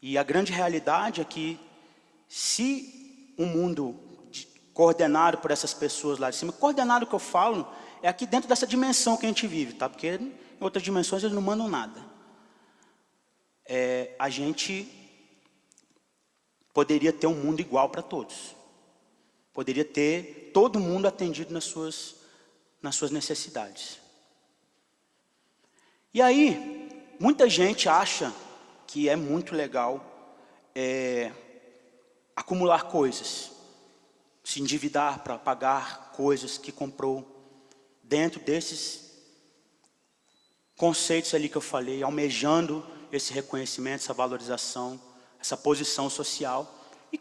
E a grande realidade é que se o mundo coordenado por essas pessoas lá de cima, coordenado que eu falo, é aqui dentro dessa dimensão que a gente vive, tá? Porque em outras dimensões eles não mandam nada. A gente poderia ter um mundo igual para todos. Poderia ter todo mundo atendido nas suas necessidades. E aí, muita gente acha que é muito legal acumular coisas, se endividar para pagar coisas que comprou, dentro desses conceitos ali que eu falei, almejando esse reconhecimento, essa valorização, essa posição social. E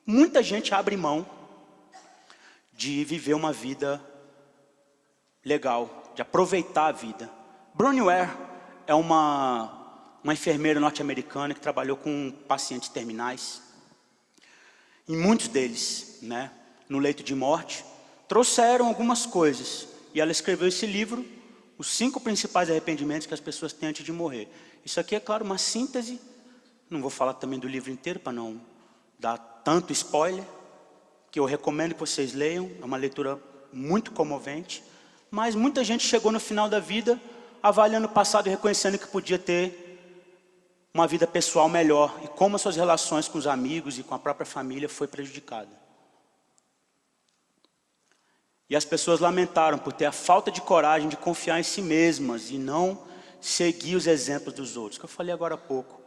muita gente abre mão de viver uma vida legal, de aproveitar a vida. Bronnie Ware é uma enfermeira norte-americana que trabalhou com pacientes terminais. E muitos deles, né, no leito de morte, trouxeram algumas coisas. E ela escreveu esse livro, Os 5 principais arrependimentos que as pessoas têm antes de morrer. Isso aqui é, claro, uma síntese. Não vou falar também do livro inteiro para não dar tanto spoiler, que eu recomendo que vocês leiam. É uma leitura muito comovente. Mas muita gente chegou no final da vida avaliando o passado e reconhecendo que podia ter uma vida pessoal melhor. E como as suas relações com os amigos e com a própria família foi prejudicada. E as pessoas lamentaram por ter a falta de coragem de confiar em si mesmas e não seguir os exemplos dos outros. Que eu falei agora há pouco.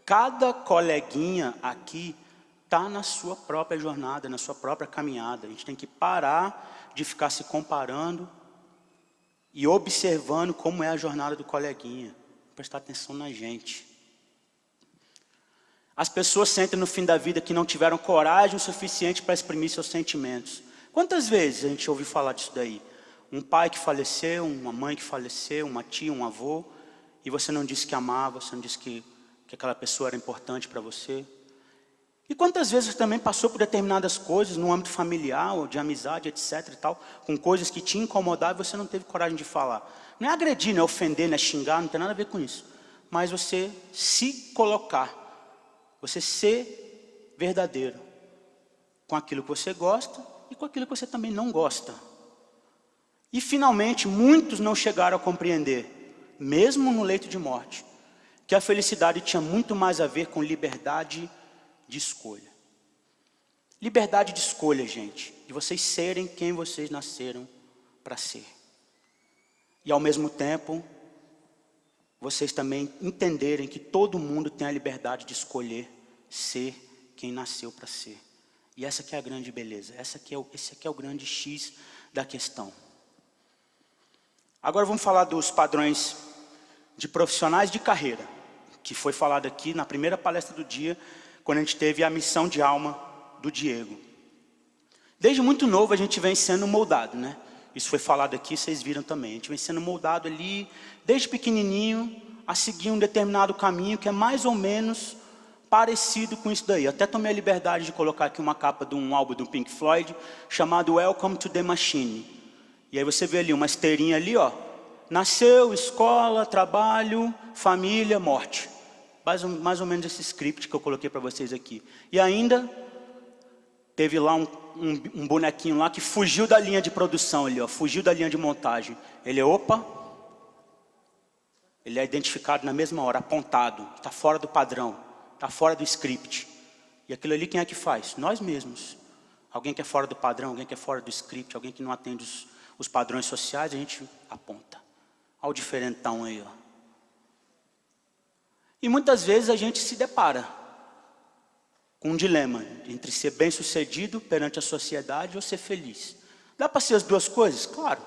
Cada coleguinha aqui está na sua própria jornada, na sua própria caminhada. A gente tem que parar de ficar se comparando e observando como é a jornada do coleguinha. Prestar atenção na gente. As pessoas sentem no fim da vida que não tiveram coragem o suficiente para exprimir seus sentimentos. Quantas vezes a gente ouviu falar disso daí? Um pai que faleceu, uma mãe que faleceu, uma tia, um avô, e você não disse que amava, você não disse que aquela pessoa era importante para você. E quantas vezes você também passou por determinadas coisas no âmbito familiar, ou de amizade, etc. e tal, com coisas que te incomodavam e você não teve coragem de falar. Não é agredir, não é ofender, não é xingar, não tem nada a ver com isso. Mas você se colocar, você ser verdadeiro com aquilo que você gosta e com aquilo que você também não gosta. E finalmente, muitos não chegaram a compreender, mesmo no leito de morte, que a felicidade tinha muito mais a ver com liberdade de escolha. Liberdade de escolha, gente, de vocês serem quem vocês nasceram para ser. E ao mesmo tempo, vocês também entenderem que todo mundo tem a liberdade de escolher ser quem nasceu para ser. E essa que é a grande beleza, esse aqui é o grande X da questão. Agora vamos falar dos padrões de profissionais de carreira, que foi falado aqui na primeira palestra do dia, quando a gente teve a missão de alma do Diego. Desde muito novo a gente vem sendo moldado, né? Isso foi falado aqui, vocês viram também. A gente vem sendo moldado ali, desde pequenininho, a seguir um determinado caminho que é mais ou menos parecido com isso daí. Até tomei a liberdade de colocar aqui uma capa de um álbum do Pink Floyd, chamado Welcome to the Machine. E aí você vê ali uma esteirinha ali, ó. Nasceu, escola, trabalho, família, morte. Mais ou menos esse script que eu coloquei para vocês aqui. E ainda teve lá um bonequinho lá que fugiu da linha de produção ali, ó. Fugiu da linha de montagem. Ele é identificado na mesma hora, apontado. Está fora do padrão. Está fora do script. E aquilo ali quem é que faz? Nós mesmos. Alguém que é fora do padrão, alguém que é fora do script, alguém que não atende os padrões sociais, a gente aponta. Olha o diferentão aí, ó. E muitas vezes a gente se depara com um dilema entre ser bem-sucedido perante a sociedade ou ser feliz. Dá para ser as duas coisas? Claro.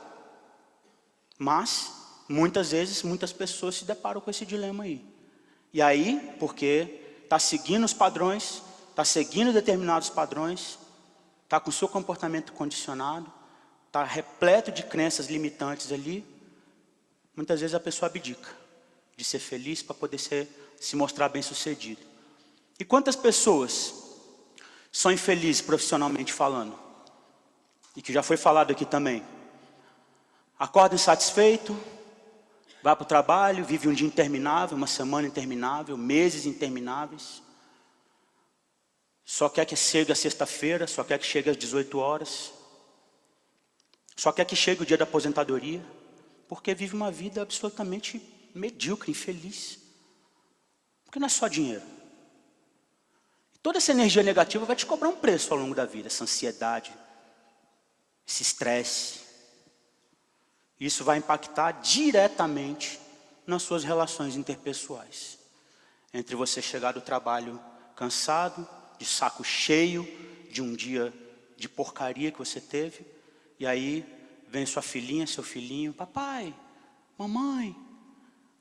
Mas, muitas vezes, muitas pessoas se deparam com esse dilema aí. E aí, porque está seguindo os padrões, está seguindo determinados padrões, está com o seu comportamento condicionado, está repleto de crenças limitantes ali, muitas vezes a pessoa abdica de ser feliz para poder se mostrar bem-sucedido. E quantas pessoas são infelizes profissionalmente falando? E que já foi falado aqui também. Acorda insatisfeito, vai para o trabalho, vive um dia interminável, uma semana interminável, meses intermináveis. Só quer que chegue a sexta-feira, só quer que chegue às 18 horas. Só quer que chegue o dia da aposentadoria, porque vive uma vida absolutamente medíocre, infeliz. Porque não é só dinheiro. Toda essa energia negativa vai te cobrar um preço ao longo da vida, essa ansiedade, esse estresse. Isso vai impactar diretamente nas suas relações interpessoais. Entre você chegar do trabalho cansado, de saco cheio, de um dia de porcaria que você teve, e aí vem sua filhinha, seu filhinho, papai, mamãe,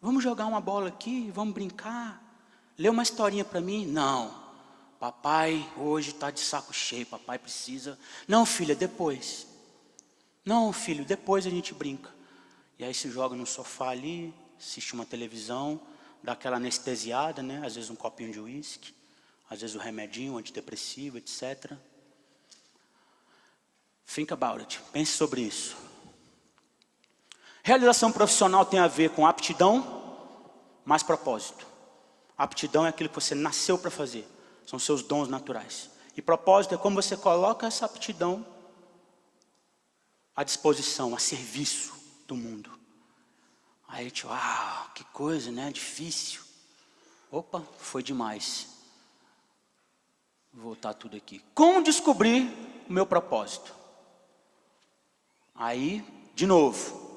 vamos jogar uma bola aqui, vamos brincar, lê uma historinha para mim? Não, papai hoje está de saco cheio, papai precisa, não filha, depois, não filho, depois a gente brinca. E aí se joga no sofá ali, assiste uma televisão, dá aquela anestesiada, né? Às vezes um copinho de uísque, às vezes um remedinho, um antidepressivo, etc. Think about it, pense sobre isso. Realização profissional tem a ver com aptidão, mais propósito. Aptidão é aquilo que você nasceu para fazer, são seus dons naturais. E propósito é como você coloca essa aptidão à disposição, a serviço do mundo. Aí a gente, uau, que coisa, né? Difícil. Opa, foi demais. Vou voltar tudo aqui. Como descobrir o meu propósito? Aí, de novo,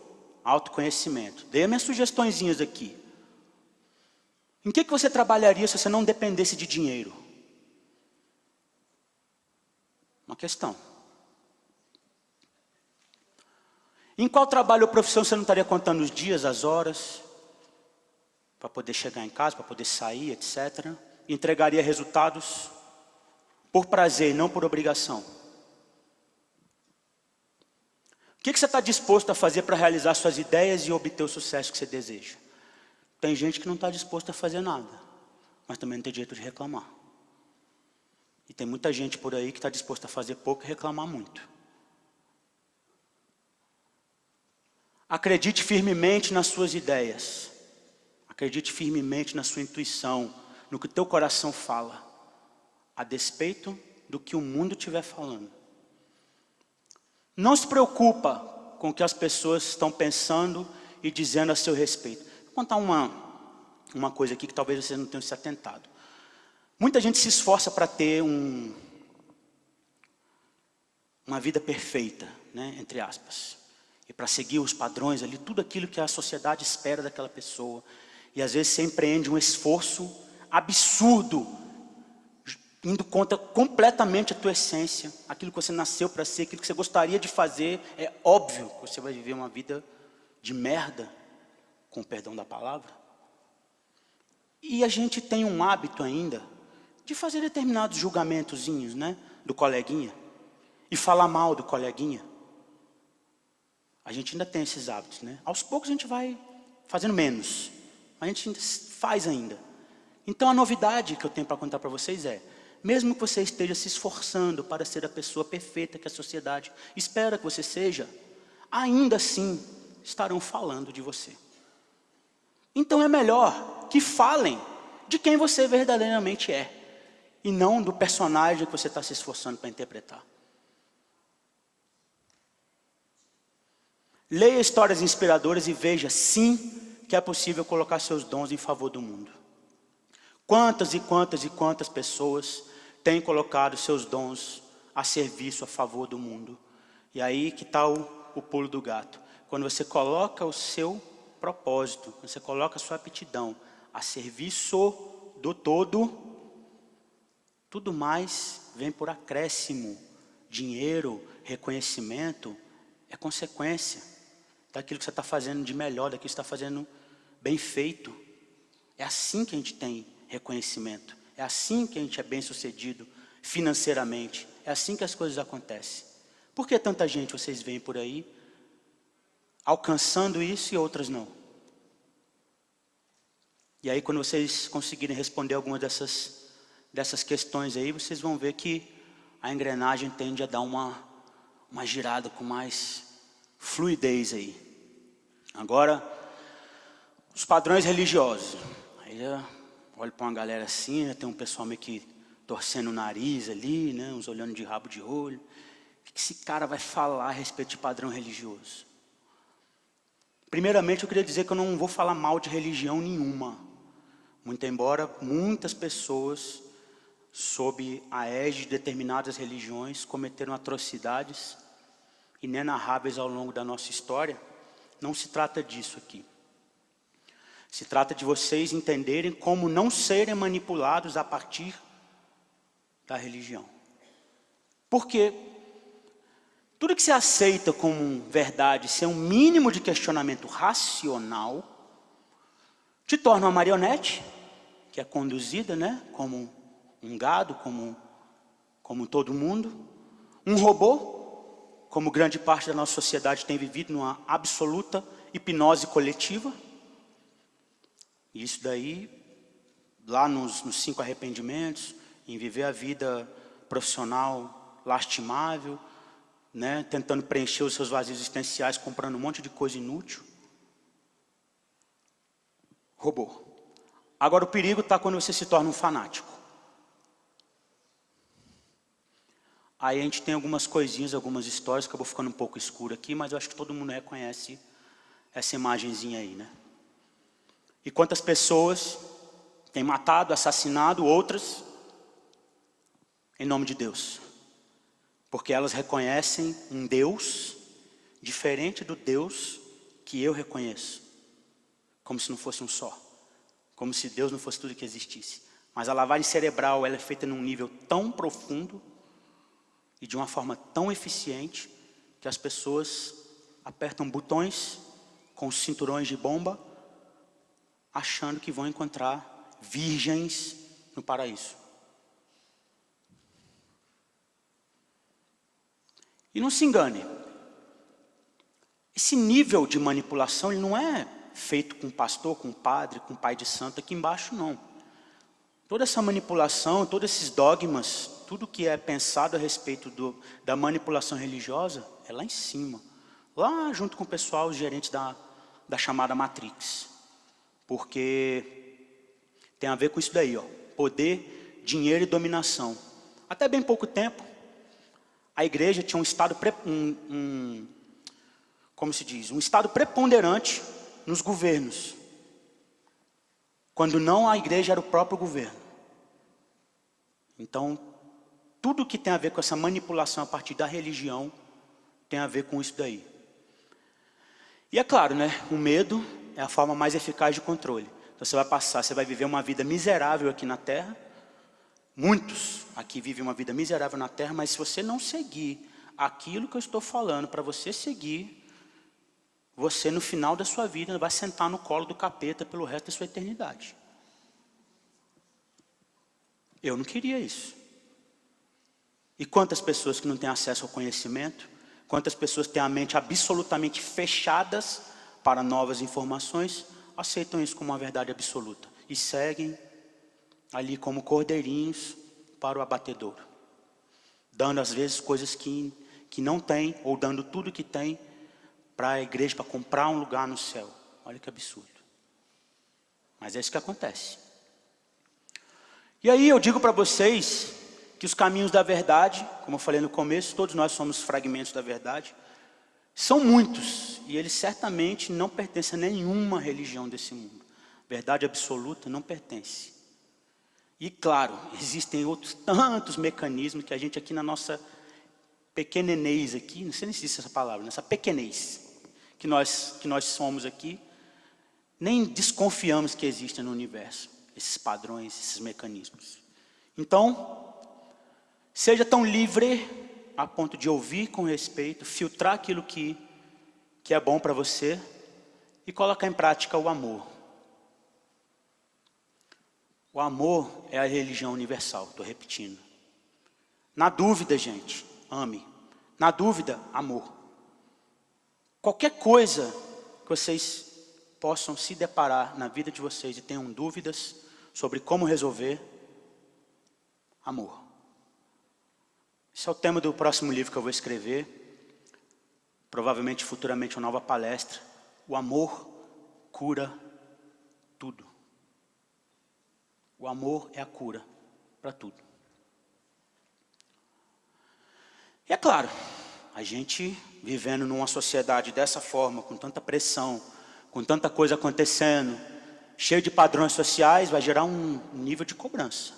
autoconhecimento. Dê minhas sugestõezinhas aqui. Em que você trabalharia se você não dependesse de dinheiro? Uma questão. Em qual trabalho ou profissão você não estaria contando os dias, as horas, para poder chegar em casa, para poder sair, etc. Entregaria resultados por prazer, não por obrigação. O que você está disposto a fazer para realizar suas ideias e obter o sucesso que você deseja? Tem gente que não está disposto a fazer nada, mas também não tem direito de reclamar. E tem muita gente por aí que está disposta a fazer pouco e reclamar muito. Acredite firmemente nas suas ideias. Acredite firmemente na sua intuição, no que o teu coração fala, a despeito do que o mundo estiver falando. Não se preocupa com o que as pessoas estão pensando e dizendo a seu respeito. Vou contar uma coisa aqui que talvez vocês não tenham se atentado. Muita gente se esforça para ter uma vida perfeita, né, entre aspas. E para seguir os padrões ali, tudo aquilo que a sociedade espera daquela pessoa. E às vezes você empreende um esforço absurdo, indo contra completamente a tua essência, aquilo que você nasceu para ser, aquilo que você gostaria de fazer. É óbvio que você vai viver uma vida de merda, com o perdão da palavra. E a gente tem um hábito ainda de fazer determinados julgamentozinhos, né, do coleguinha, e falar mal do coleguinha. A gente ainda tem esses hábitos, né? Aos poucos a gente vai fazendo menos, a gente ainda faz ainda. Então a novidade que eu tenho para contar para vocês é, mesmo que você esteja se esforçando para ser a pessoa perfeita que a sociedade espera que você seja, ainda assim estarão falando de você. Então é melhor que falem de quem você verdadeiramente é, e não do personagem que você está se esforçando para interpretar. Leia histórias inspiradoras e veja, sim, que é possível colocar seus dons em favor do mundo. Quantas e quantas e quantas pessoas têm colocado seus dons a serviço, a favor do mundo. E aí que está o pulo do gato. Quando você coloca o seu propósito, você coloca a sua aptidão a serviço do todo, tudo mais vem por acréscimo. Dinheiro, reconhecimento, é consequência daquilo que você está fazendo de melhor, daquilo que você está fazendo bem feito. É assim que a gente tem reconhecimento. É assim que a gente é bem sucedido financeiramente. É assim que as coisas acontecem. Por que tanta gente vocês veem por aí alcançando isso e outras não? E aí quando vocês conseguirem responder alguma dessas questões aí, vocês vão ver que a engrenagem tende a dar uma girada com mais fluidez aí. Agora, os padrões religiosos. Aí eu olho para uma galera assim, né, tem um pessoal meio que torcendo o nariz ali, né, uns olhando de rabo de olho. O que esse cara vai falar a respeito de padrão religioso? Primeiramente, eu queria dizer que eu não vou falar mal de religião nenhuma. Muito embora muitas pessoas, sob a égide de determinadas religiões, cometeram atrocidades inenarráveis ao longo da nossa história, não se trata disso aqui. Se trata de vocês entenderem como não serem manipulados a partir da religião. Porque tudo que se aceita como verdade, sem um mínimo de questionamento racional, te torna uma marionete, que é conduzida, né, como um gado, como todo mundo, um robô, como grande parte da nossa sociedade tem vivido numa absoluta hipnose coletiva. E isso daí, lá nos 5 arrependimentos, em viver a vida profissional lastimável, né, tentando preencher os seus vazios existenciais, comprando um monte de coisa inútil. Robô. Agora o perigo está quando você se torna um fanático. Aí a gente tem algumas coisinhas, algumas histórias, acabou ficando um pouco escuro aqui, mas eu acho que todo mundo reconhece essa imagenzinha aí, né? E quantas pessoas têm matado, assassinado outras em nome de Deus? Porque elas reconhecem um Deus diferente do Deus que eu reconheço. Como se não fosse um só. Como se Deus não fosse tudo que existisse. Mas a lavagem cerebral, ela é feita num nível tão profundo e de uma forma tão eficiente que as pessoas apertam botões com cinturões de bomba, achando que vão encontrar virgens no paraíso. E não se engane, esse nível de manipulação ele não é feito com pastor, com padre, com pai de santo aqui embaixo, não. Toda essa manipulação, todos esses dogmas, tudo que é pensado a respeito da manipulação religiosa, é lá em cima. Lá junto com o pessoal, os gerentes da chamada Matrix. Porque tem a ver com isso daí, ó, poder, dinheiro e dominação. Até bem pouco tempo, a igreja tinha um estado, como se diz, um estado preponderante nos governos. Quando não, a igreja era o próprio governo. Então, tudo que tem a ver com essa manipulação a partir da religião, tem a ver com isso daí. E é claro, né, o medo é a forma mais eficaz de controle. Então você vai viver uma vida miserável aqui na terra. Muitos aqui vivem uma vida miserável na terra, mas se você não seguir aquilo que eu estou falando, para você seguir, você no final da sua vida vai sentar no colo do capeta pelo resto da sua eternidade. Eu não queria isso. E quantas pessoas que não têm acesso ao conhecimento, quantas pessoas têm a mente absolutamente fechadas para novas informações, aceitam isso como uma verdade absoluta e seguem ali como cordeirinhos para o abatedouro, dando às vezes coisas que não tem, ou dando tudo que tem para a igreja, para comprar um lugar no céu. Olha que absurdo. Mas é isso que acontece. E aí eu digo para vocês que os caminhos da verdade, como eu falei no começo, todos nós somos fragmentos da verdade, são muitos, e eles certamente não pertencem a nenhuma religião desse mundo. Verdade absoluta não pertence. E claro, existem outros tantos mecanismos que a gente aqui na nossa pequenez aqui, não sei nem se existe essa palavra, nessa pequenez que nós somos aqui, nem desconfiamos que existem no universo, esses padrões, esses mecanismos. Então, seja tão livre a ponto de ouvir com respeito, filtrar aquilo que é bom para você e colocar em prática o amor. O amor é a religião universal, estou repetindo. Na dúvida, gente, ame. Na dúvida, amor. Qualquer coisa que vocês possam se deparar na vida de vocês e tenham dúvidas sobre como resolver, amor. Esse é o tema do próximo livro que eu vou escrever. Provavelmente, futuramente, uma nova palestra. O amor cura tudo. O amor é a cura para tudo. E é claro, a gente vivendo numa sociedade dessa forma, com tanta pressão, com tanta coisa acontecendo, cheio de padrões sociais, vai gerar um nível de cobrança.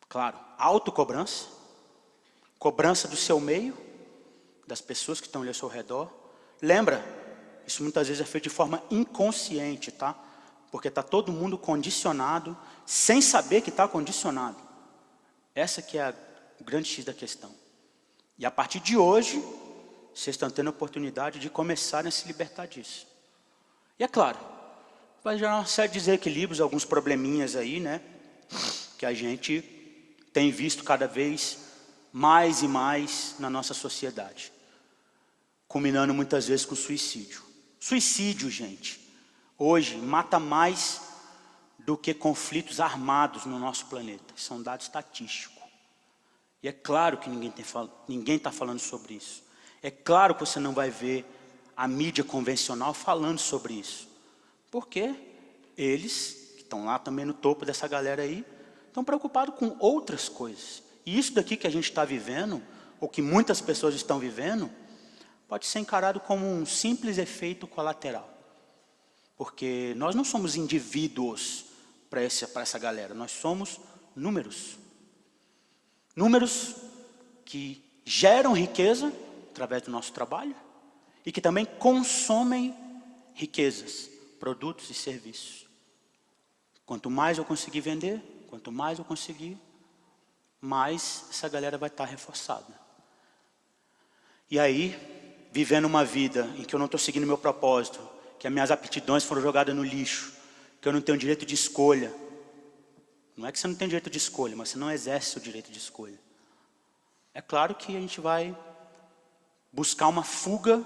Claro, autocobrança, cobrança do seu meio, das pessoas que estão ali ao seu redor. Lembra, isso muitas vezes é feito de forma inconsciente, tá? Porque está todo mundo condicionado, sem saber que está condicionado. Essa que é o grande X da questão. E a partir de hoje, vocês estão tendo a oportunidade de começarem a se libertar disso. E é claro, vai gerar uma série de desequilíbrios, alguns probleminhas aí, né? Que a gente tem visto cada vez mais e mais na nossa sociedade. Culminando muitas vezes com suicídio. Suicídio, gente, hoje mata mais do que conflitos armados no nosso planeta. Isso é um dado estatístico. E é claro que ninguém está falando sobre isso. É claro que você não vai ver a mídia convencional falando sobre isso. Porque eles, que estão lá também no topo dessa galera aí, estão preocupados com outras coisas. E isso daqui que a gente está vivendo, ou que muitas pessoas estão vivendo, pode ser encarado como um simples efeito colateral. Porque nós não somos indivíduos para essa galera, nós somos números. Números que geram riqueza através do nosso trabalho e que também consomem riquezas, produtos e serviços. Quanto mais eu conseguir vender, quanto mais eu conseguir, mais essa galera vai estar reforçada. E aí, vivendo uma vida em que eu não estou seguindo meu propósito, que as minhas aptidões foram jogadas no lixo, que eu não tenho direito de escolha. Não é que você não tem direito de escolha, mas você não exerce o direito de escolha. É claro que a gente vai buscar uma fuga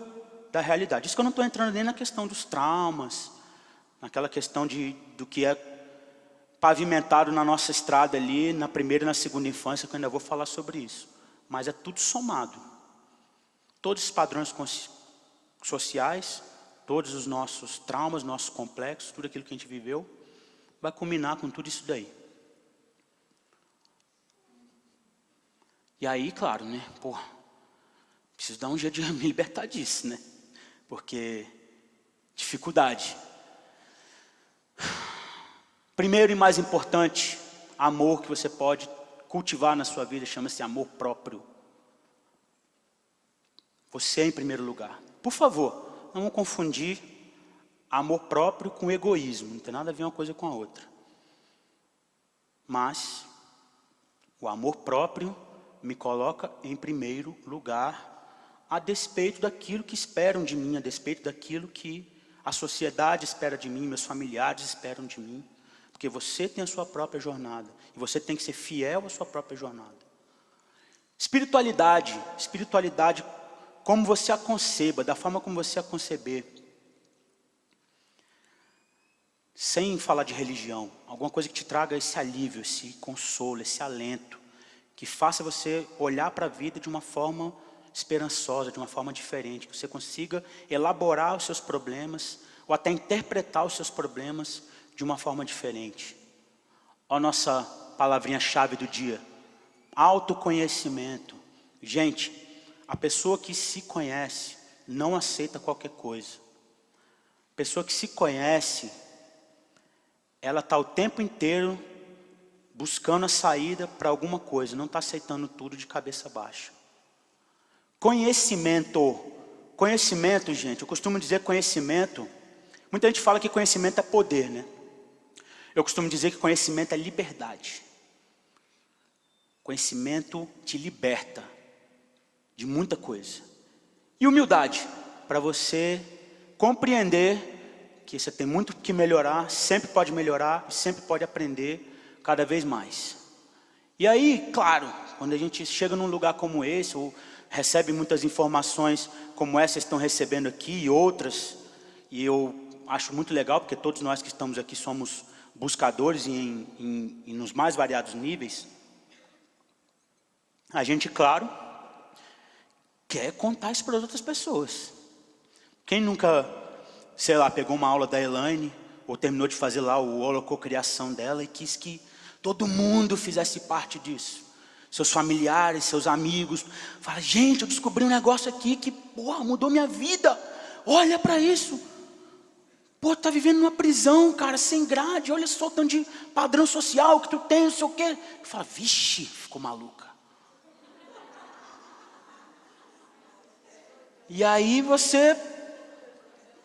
da realidade. Isso que eu não estou entrando nem na questão dos traumas, naquela questão do que é pavimentado na nossa estrada ali, na primeira e na segunda infância, que eu ainda vou falar sobre isso. Mas é tudo somado. Todos os padrões sociais, todos os nossos traumas, nossos complexos, tudo aquilo que a gente viveu, vai culminar com tudo isso daí. E aí, claro, né? Pô, preciso dar um jeito de me libertar disso, né? Porque dificuldade. Primeiro e mais importante, amor que você pode cultivar na sua vida, chama-se amor próprio. Você em primeiro lugar. Por favor, não vamos confundir amor próprio com egoísmo. Não tem nada a ver uma coisa com a outra. Mas o amor próprio me coloca em primeiro lugar, a despeito daquilo que esperam de mim, a despeito daquilo que a sociedade espera de mim, meus familiares esperam de mim. Porque você tem a sua própria jornada. E você tem que ser fiel à sua própria jornada. Espiritualidade, como você a conceba, da forma como você a conceber. Sem falar de religião, alguma coisa que te traga esse alívio, esse consolo, esse alento, que faça você olhar para a vida de uma forma esperançosa, de uma forma diferente, que você consiga elaborar os seus problemas, ou até interpretar os seus problemas de uma forma diferente. Olha a nossa palavrinha-chave do dia, autoconhecimento. Gente, a pessoa que se conhece não aceita qualquer coisa. A pessoa que se conhece, ela está o tempo inteiro buscando a saída para alguma coisa, não está aceitando tudo de cabeça baixa. Conhecimento, gente, eu costumo dizer conhecimento, Muita gente fala que conhecimento é poder, né? Eu costumo dizer que conhecimento é liberdade. Conhecimento te liberta de muita coisa. E humildade, para você compreender que você tem muito que melhorar, sempre pode melhorar, sempre pode aprender cada vez mais. E aí, claro, quando a gente chega num lugar como esse, ou recebe muitas informações como essa estão recebendo aqui e outras, e eu acho muito legal, porque todos nós que estamos aqui somos buscadores nos mais variados níveis. A gente, claro, quer contar isso para as outras pessoas. Quem nunca, sei lá, pegou uma aula da Elaine, ou terminou de fazer lá o holococriação dela e quis que todo mundo fizesse parte disso. Seus familiares, seus amigos. Fala, gente, eu descobri um negócio aqui que, porra, mudou minha vida. Olha para isso. Pô, tá vivendo numa prisão, cara, sem grade. Olha só o tanto de padrão social que tu tem, não sei o quê. Fala, vixe, ficou maluca. E aí você,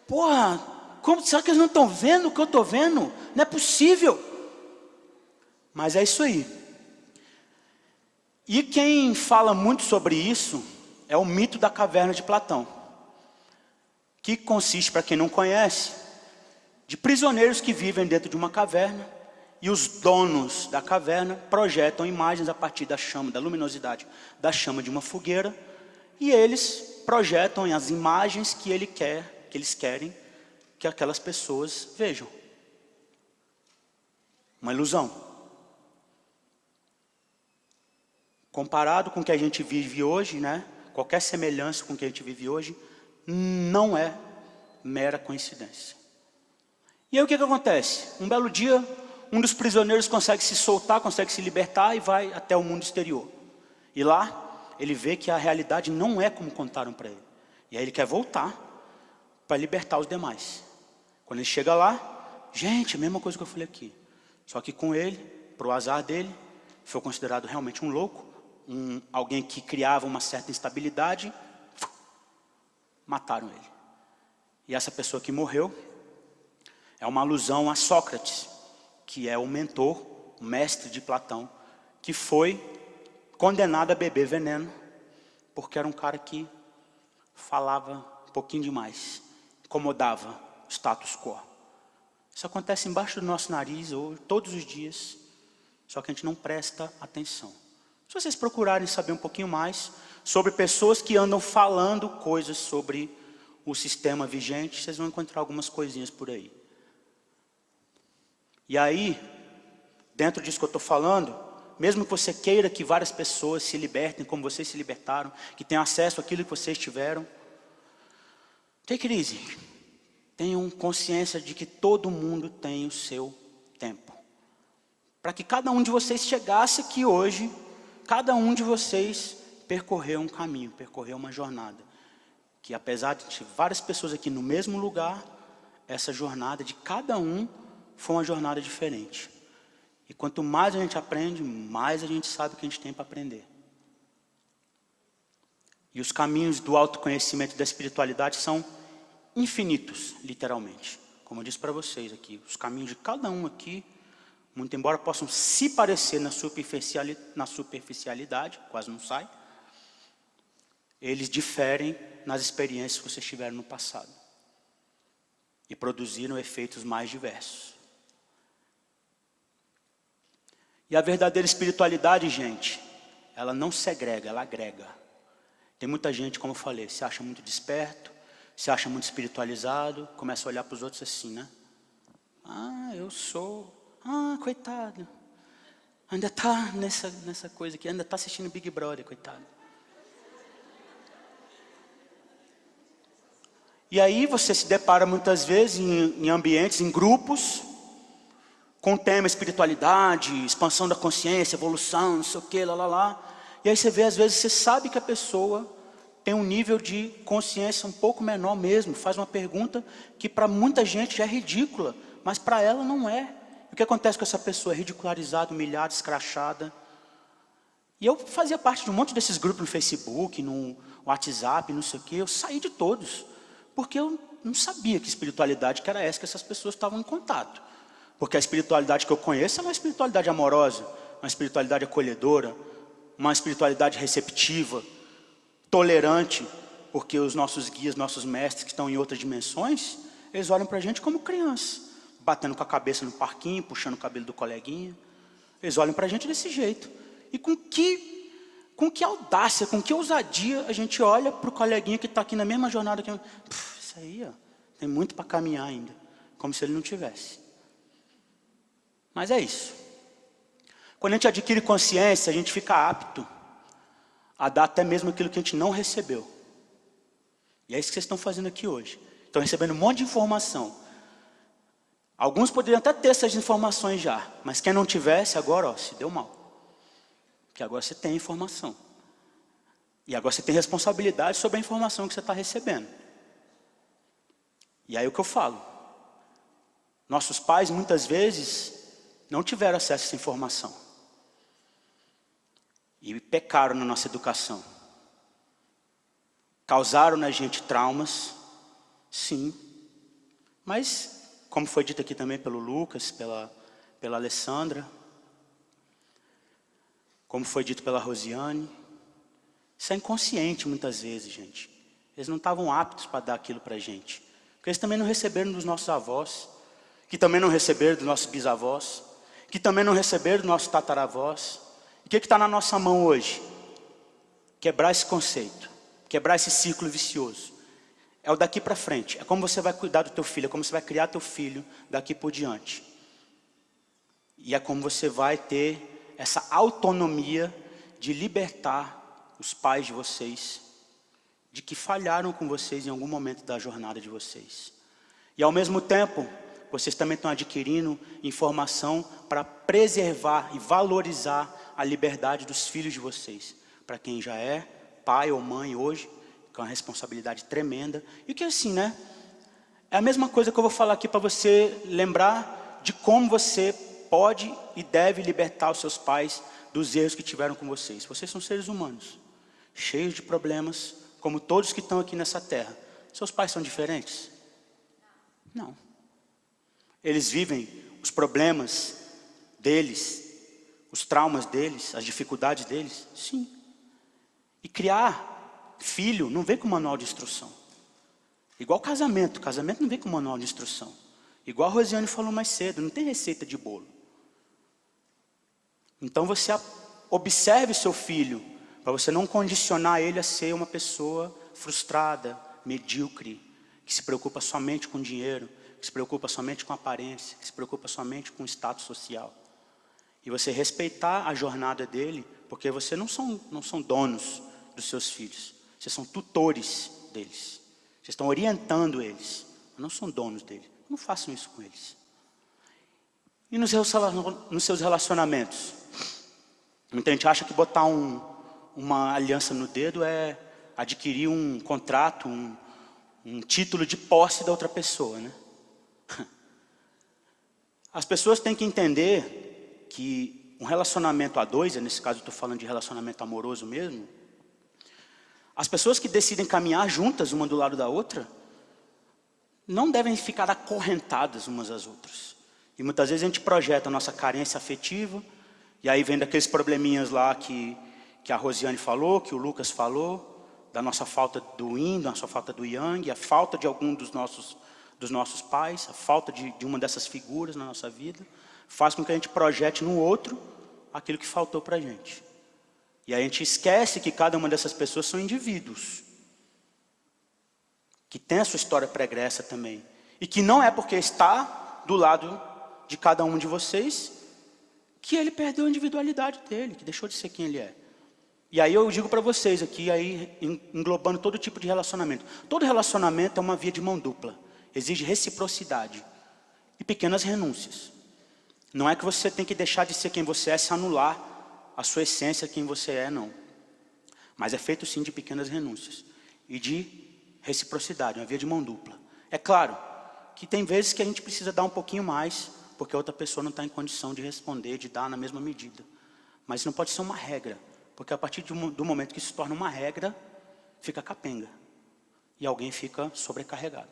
porra, será que eles não estão vendo o que eu estou vendo? Não é possível. Mas é isso aí. E quem fala muito sobre isso é o mito da caverna de Platão. Que consiste, para quem não conhece, de prisioneiros que vivem dentro de uma caverna. E os donos da caverna projetam imagens a partir da chama, da luminosidade da chama de uma fogueira. E eles projetam as imagens que eles querem que aquelas pessoas vejam. Uma ilusão. Comparado com o que a gente vive hoje, né? Qualquer semelhança com o que a gente vive hoje, não é mera coincidência. E aí o que acontece? Um belo dia, um dos prisioneiros consegue se soltar, consegue se libertar e vai até o mundo exterior. E lá, ele vê que a realidade não é como contaram para ele. E aí ele quer voltar para libertar os demais. Quando ele chega lá, gente, a mesma coisa que eu falei aqui. Só que com ele, para o azar dele, foi considerado realmente um louco, alguém que criava uma certa instabilidade, mataram ele. E essa pessoa que morreu é uma alusão a Sócrates, que é o mentor, o mestre de Platão, que foi condenado a beber veneno, porque era um cara que falava um pouquinho demais, incomodava o status quo. Isso acontece embaixo do nosso nariz hoje, todos os dias, só que a gente não presta atenção. Se vocês procurarem saber um pouquinho mais sobre pessoas que andam falando coisas sobre o sistema vigente, vocês vão encontrar algumas coisinhas por aí. E aí, dentro disso que eu estou falando, mesmo que você queira que várias pessoas se libertem como vocês se libertaram, que tenham acesso àquilo que vocês tiveram, take it easy. Tenham consciência de que todo mundo tem o seu tempo. Para que cada um de vocês chegasse aqui hoje, cada um de vocês percorreu um caminho, percorreu uma jornada. Que apesar de ter várias pessoas aqui no mesmo lugar, essa jornada de cada um foi uma jornada diferente. E quanto mais a gente aprende, mais a gente sabe o que a gente tem para aprender. E os caminhos do autoconhecimento e da espiritualidade são infinitos, literalmente. Como eu disse para vocês aqui, os caminhos de cada um aqui, muito embora possam se parecer na superficialidade, quase não sai, eles diferem nas experiências que vocês tiveram no passado. E produziram efeitos mais diversos. E a verdadeira espiritualidade, gente, ela não segrega, ela agrega. Tem muita gente, como eu falei, se acha muito desperto, se acha muito espiritualizado, começa a olhar para os outros assim, né? Ah, eu sou... Ah, coitado. Ainda está nessa coisa aqui, ainda está assistindo Big Brother, coitado. E aí você se depara muitas vezes em ambientes, em grupos, com o tema espiritualidade, expansão da consciência, evolução, não sei o que, lá. E aí você vê, às vezes, você sabe que a pessoa tem um nível de consciência um pouco menor mesmo. Faz uma pergunta que para muita gente já é ridícula, mas para ela não é. E o que acontece com essa pessoa? É ridicularizada, humilhada, escrachada. E eu fazia parte de um monte desses grupos no Facebook, no WhatsApp, não sei o que. Eu saí de todos. Porque eu não sabia que espiritualidade que era essa que essas pessoas estavam em contato. Porque a espiritualidade que eu conheço é uma espiritualidade amorosa, uma espiritualidade acolhedora, uma espiritualidade receptiva, tolerante, porque os nossos guias, nossos mestres que estão em outras dimensões, eles olham para a gente como criança, batendo com a cabeça no parquinho, puxando o cabelo do coleguinha. Eles olham para a gente desse jeito. E com que audácia, com que ousadia a gente olha para o coleguinha que está aqui na mesma jornada que eu. Isso aí, ó, tem muito para caminhar ainda, como se ele não tivesse. Mas é isso. Quando a gente adquire consciência, a gente fica apto a dar até mesmo aquilo que a gente não recebeu. E é isso que vocês estão fazendo aqui hoje. Estão recebendo um monte de informação. Alguns poderiam até ter essas informações já, mas quem não tivesse, agora, ó, se deu mal. Porque agora você tem informação. E agora você tem responsabilidade sobre a informação que você está recebendo. E aí o que eu falo? Nossos pais, muitas vezes, não tiveram acesso a essa informação. E pecaram na nossa educação. Causaram na gente traumas, sim. Mas, como foi dito aqui também pelo Lucas, pela Alessandra, como foi dito pela Rosiane, isso é inconsciente muitas vezes, gente. Eles não estavam aptos para dar aquilo para a gente. Porque eles também não receberam dos nossos avós, que também não receberam dos nossos bisavós, que também não receberam dos nossos tataravós. E o que está na nossa mão hoje? Quebrar esse conceito, quebrar esse ciclo vicioso. É o daqui para frente, é como você vai cuidar do teu filho, é como você vai criar teu filho daqui por diante. E é como você vai ter essa autonomia de libertar os pais de vocês, de que falharam com vocês em algum momento da jornada de vocês. E ao mesmo tempo, vocês também estão adquirindo informação para preservar e valorizar a liberdade dos filhos de vocês. Para quem já é pai ou mãe hoje, com uma responsabilidade tremenda. E que assim, né? É a mesma coisa que eu vou falar aqui para você lembrar de como você pode e deve libertar os seus pais dos erros que tiveram com vocês. Vocês são seres humanos, cheios de problemas, como todos que estão aqui nessa terra. Seus pais são diferentes? Não. Eles vivem os problemas deles, os traumas deles, as dificuldades deles? Sim. E criar filho não vem com manual de instrução. Igual casamento não vem com manual de instrução. Igual a Rosiane falou mais cedo, não tem receita de bolo. Então você observe seu filho, para você não condicionar ele a ser uma pessoa frustrada, medíocre, que se preocupa somente com dinheiro, que se preocupa somente com aparência, que se preocupa somente com status social. E você respeitar a jornada dele, porque vocês não são donos dos seus filhos, vocês são tutores deles. Vocês estão orientando eles, não são donos deles. Não façam isso com eles. E nos seus relacionamentos? Muita gente acha que botar uma aliança no dedo é adquirir um contrato, um título de posse da outra pessoa, né? As pessoas têm que entender que um relacionamento a dois, nesse caso eu estou falando de relacionamento amoroso mesmo, as pessoas que decidem caminhar juntas, uma do lado da outra, não devem ficar acorrentadas umas às outras. E muitas vezes a gente projeta a nossa carência afetiva, e aí vem daqueles probleminhas lá que a Rosiane falou, que o Lucas falou, da nossa falta do yin, da nossa falta do yang, a falta de algum dos nossos pais, a falta de uma dessas figuras na nossa vida, faz com que a gente projete no outro aquilo que faltou para a gente. E a gente esquece que cada uma dessas pessoas são indivíduos, que tem a sua história pregressa também. E que não é porque está do lado de cada um de vocês que ele perdeu a individualidade dele, que deixou de ser quem ele é. E aí eu digo para vocês aqui, aí englobando todo tipo de relacionamento. Todo relacionamento é uma via de mão dupla. Exige reciprocidade e pequenas renúncias. Não é que você tem que deixar de ser quem você é, se anular a sua essência, quem você é, não. Mas é feito sim de pequenas renúncias e de reciprocidade, uma via de mão dupla. É claro que tem vezes que a gente precisa dar um pouquinho mais, porque a outra pessoa não está em condição de responder, de dar na mesma medida. Mas isso não pode ser uma regra, porque a partir do momento que isso se torna uma regra, fica capenga. e alguém fica sobrecarregado.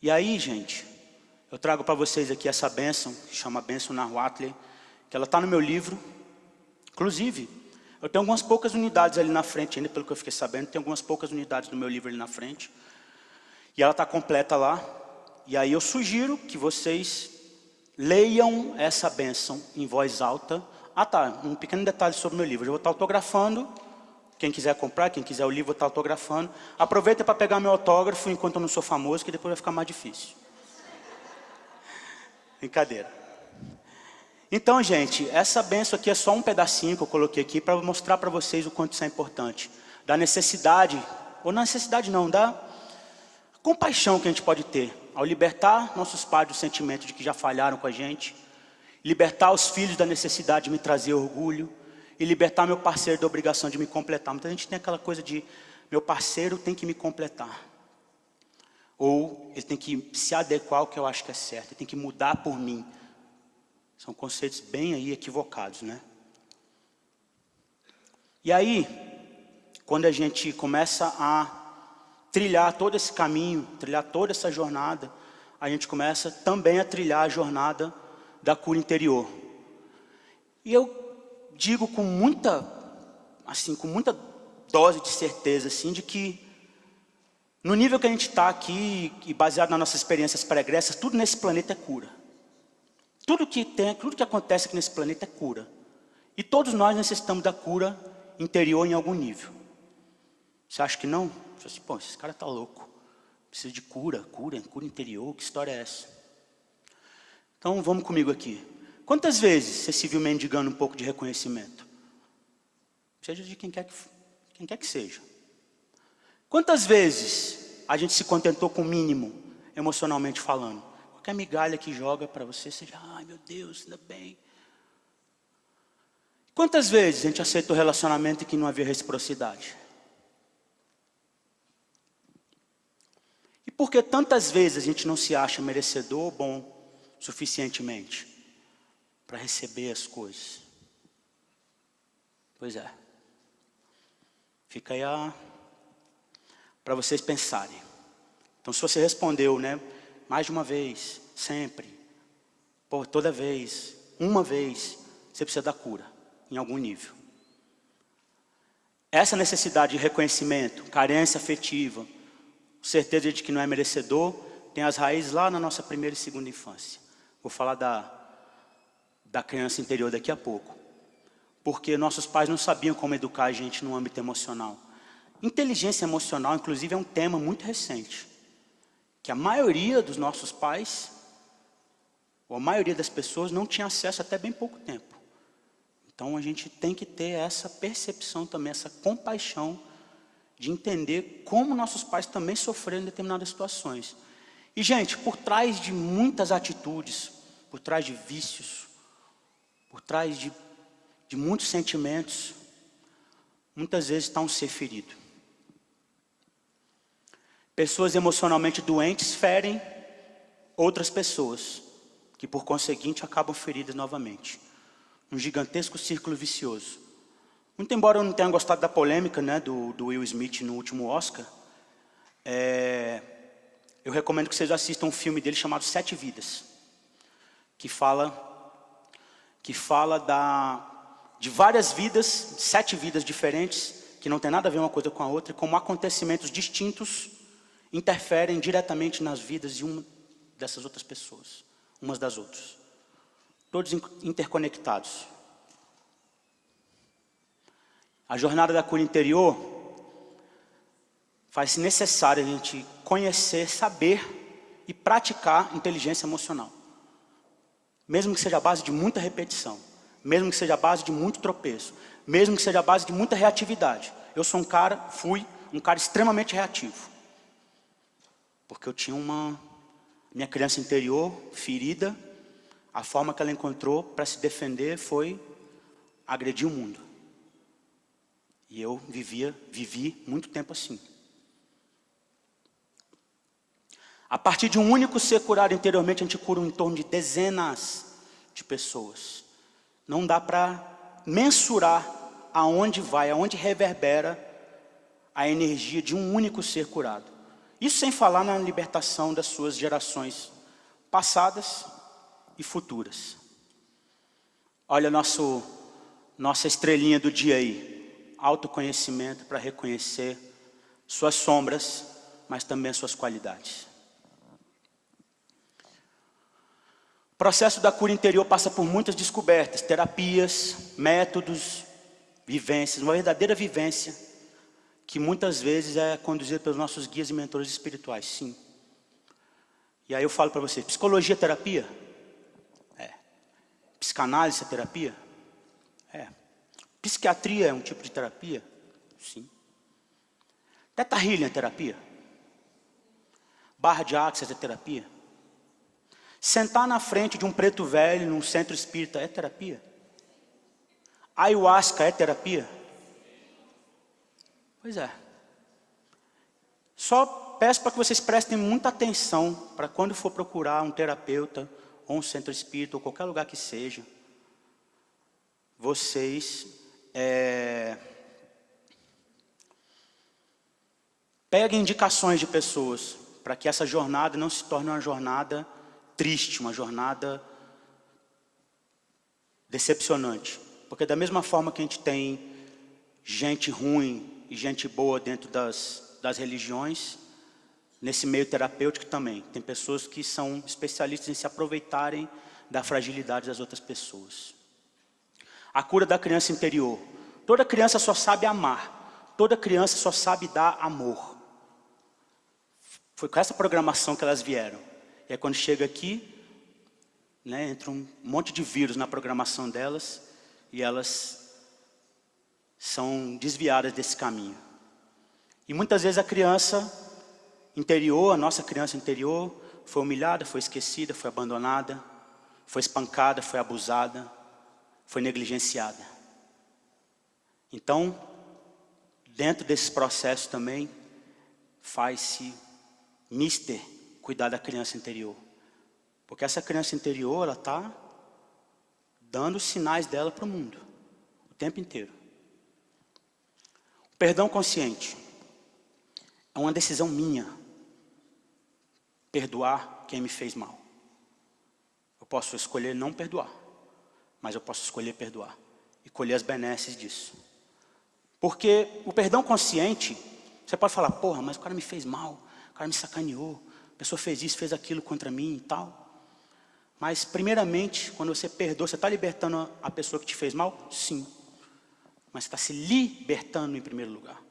E aí, gente, eu trago para vocês aqui essa bênção, que chama Bênção Nahuatl, que ela está no meu livro. Inclusive, eu tenho algumas poucas unidades ali na frente, ainda pelo que eu fiquei sabendo, tem algumas poucas unidades do meu livro ali na frente. E ela está completa lá. E aí eu sugiro que vocês leiam essa bênção em voz alta. Ah tá, um pequeno detalhe sobre o meu livro. Eu vou estar autografando. Quem quiser comprar, quem quiser o livro, vou estar autografando. Aproveita para pegar meu autógrafo enquanto eu não sou famoso, que depois vai ficar mais difícil. Brincadeira. Então, gente, essa bênção aqui é só um pedacinho que eu coloquei aqui para mostrar para vocês o quanto isso é importante. Da necessidade, ou não necessidade não, da compaixão que a gente pode ter ao libertar nossos pais do sentimento de que já falharam com a gente, libertar os filhos da necessidade de me trazer orgulho, e libertar meu parceiro da obrigação de me completar. Muita gente tem aquela coisa de, meu parceiro tem que me completar. Ou ele tem que se adequar ao que eu acho que é certo, ele tem que mudar por mim. São conceitos bem aí equivocados, né? E aí, quando a gente começa a trilhar todo esse caminho, trilhar toda essa jornada, a gente começa também a trilhar a jornada da cura interior. E eu digo com muita dose de certeza, assim, de que no nível que a gente está aqui, e baseado nas nossas experiências pregressas, tudo nesse planeta é cura. Tudo que acontece aqui nesse planeta é cura. E todos nós necessitamos da cura interior em algum nível. Você acha que não? Você fala assim, pô, esse cara está louco. Precisa de cura interior, que história é essa? Então vamos comigo aqui. Quantas vezes você se viu mendigando um pouco de reconhecimento? Seja de quem quer que seja. Quantas vezes a gente se contentou com o mínimo, emocionalmente falando? Qualquer migalha que joga para você, você já, ai meu Deus, ainda bem. Quantas vezes a gente aceitou relacionamento em que não havia reciprocidade? E por que tantas vezes a gente não se acha merecedor ou bom suficientemente para receber as coisas? Pois é. Fica aí para vocês pensarem. Então se você respondeu, né, mais de uma vez, sempre, por toda vez, uma vez, você precisa da cura, em algum nível. Essa necessidade de reconhecimento, carência afetiva, certeza de que não é merecedor, tem as raízes lá na nossa primeira e segunda infância. Vou falar da criança interior daqui a pouco. Porque nossos pais não sabiam como educar a gente no âmbito emocional. Inteligência emocional, inclusive, é um tema muito recente. Que a maioria dos nossos pais, ou a maioria das pessoas, não tinha acesso até bem pouco tempo. Então a gente tem que ter essa percepção também, essa compaixão de entender como nossos pais também sofreram em determinadas situações. E gente, por trás de muitas atitudes, por trás de vícios, por trás de muitos sentimentos, muitas vezes está um ser ferido. Pessoas emocionalmente doentes ferem outras pessoas, que por conseguinte acabam feridas novamente. Um gigantesco círculo vicioso. Muito embora eu não tenha gostado da polêmica, né, do Will Smith no último Oscar, eu recomendo que vocês assistam um filme dele chamado 7 Vidas, que fala de várias vidas, 7 vidas diferentes, que não tem nada a ver uma coisa com a outra, e como acontecimentos distintos interferem diretamente nas vidas de uma dessas outras pessoas, umas das outras. Todos interconectados. A jornada da cura interior faz-se necessário a gente conhecer, saber e praticar inteligência emocional. Mesmo que seja a base de muita repetição, mesmo que seja a base de muito tropeço, mesmo que seja a base de muita reatividade. Eu sou fui um cara extremamente reativo. Porque eu tinha minha criança interior ferida, a forma que ela encontrou para se defender foi agredir o mundo. E eu vivi muito tempo assim. A partir de um único ser curado interiormente, a gente cura em torno de dezenas de pessoas. Não dá para mensurar aonde reverbera a energia de um único ser curado. Isso sem falar na libertação das suas gerações passadas e futuras. Olha nossa estrelinha do dia aí. Autoconhecimento para reconhecer suas sombras, mas também suas qualidades. O processo da cura interior passa por muitas descobertas, terapias, métodos, vivências, uma verdadeira vivência, que muitas vezes é conduzida pelos nossos guias e mentores espirituais, sim. E aí eu falo para você, psicologia é terapia? É. Psicanálise é terapia? É. Psiquiatria é um tipo de terapia? Sim. Theta Healing é terapia? Barra de Axis é terapia? Sentar na frente de um preto velho num centro espírita é terapia? Ayahuasca é terapia? Pois é. Só peço para que vocês prestem muita atenção para quando for procurar um terapeuta, ou um centro espírita, ou qualquer lugar que seja, vocês peguem indicações de pessoas, para que essa jornada não se torne uma jornada triste, uma jornada decepcionante. Porque da mesma forma que a gente tem gente ruim e gente boa dentro das religiões, nesse meio terapêutico também. Tem pessoas que são especialistas em se aproveitarem da fragilidade das outras pessoas. A cura da criança interior. Toda criança só sabe amar. Toda criança só sabe dar amor. Foi com essa programação que elas vieram. E aí quando chega aqui, né, entra um monte de vírus na programação delas e elas são desviadas desse caminho. E muitas vezes a criança interior, a nossa criança interior, foi humilhada, foi esquecida, foi abandonada, foi espancada, foi abusada, foi negligenciada. Então, dentro desses processos também, faz-se mister cuidar da criança interior. Porque essa criança interior, ela está dando os sinais dela para o mundo, o tempo inteiro. O perdão consciente é uma decisão minha, perdoar quem me fez mal. Eu posso escolher não perdoar, mas eu posso escolher perdoar e colher as benesses disso. Porque o perdão consciente, você pode falar, porra, mas o cara me fez mal, o cara me sacaneou, a pessoa fez isso, fez aquilo contra mim e tal. Mas primeiramente, quando você perdoa, você está libertando a pessoa que te fez mal? Sim. Mas você está se libertando em primeiro lugar.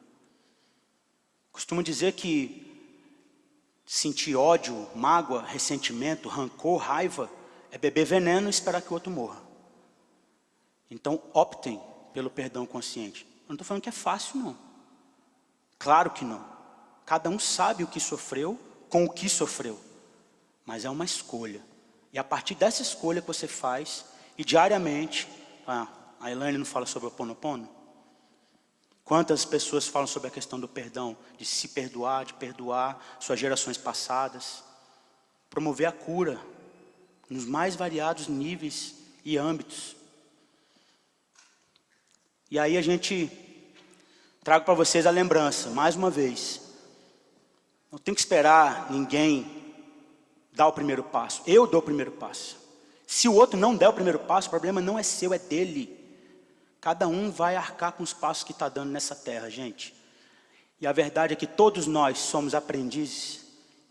Costumo dizer que sentir ódio, mágoa, ressentimento, rancor, raiva, é beber veneno e esperar que o outro morra. Então optem pelo perdão consciente. Eu não estou falando que é fácil, não. Claro que não. Cada um sabe o que sofreu, com o que sofreu. Mas é uma escolha. E a partir dessa escolha que você faz, e diariamente, a Elaine não fala sobre o Ho'oponopono? Quantas pessoas falam sobre a questão do perdão, de se perdoar, de perdoar suas gerações passadas, promover a cura nos mais variados níveis e âmbitos. E aí a gente trago para vocês a lembrança, mais uma vez. Não tem que esperar ninguém dar o primeiro passo. Eu dou o primeiro passo. Se o outro não der o primeiro passo, o problema não é seu, é dele. Cada um vai arcar com os passos que está dando nessa terra, gente. E a verdade é que todos nós somos aprendizes.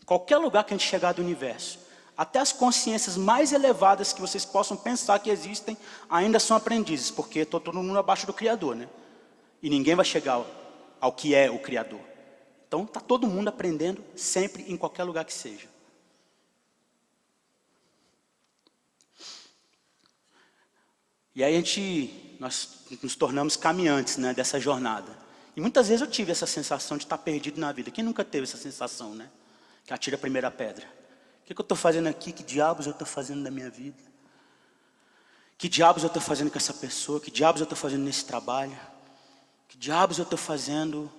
Em qualquer lugar que a gente chegar do universo, até as consciências mais elevadas que vocês possam pensar que existem, ainda são aprendizes, porque está todo mundo abaixo do Criador, né? E ninguém vai chegar ao que é o Criador. Então está todo mundo aprendendo, sempre, em qualquer lugar que seja. E aí nós nos tornamos caminhantes, né, dessa jornada. E muitas vezes eu tive essa sensação de estar perdido na vida. Quem nunca teve essa sensação, né? Que atira a primeira pedra. O que eu estou fazendo aqui? Que diabos eu estou fazendo da minha vida? Que diabos eu estou fazendo com essa pessoa? Que diabos eu estou fazendo nesse trabalho? Que diabos eu estou fazendo,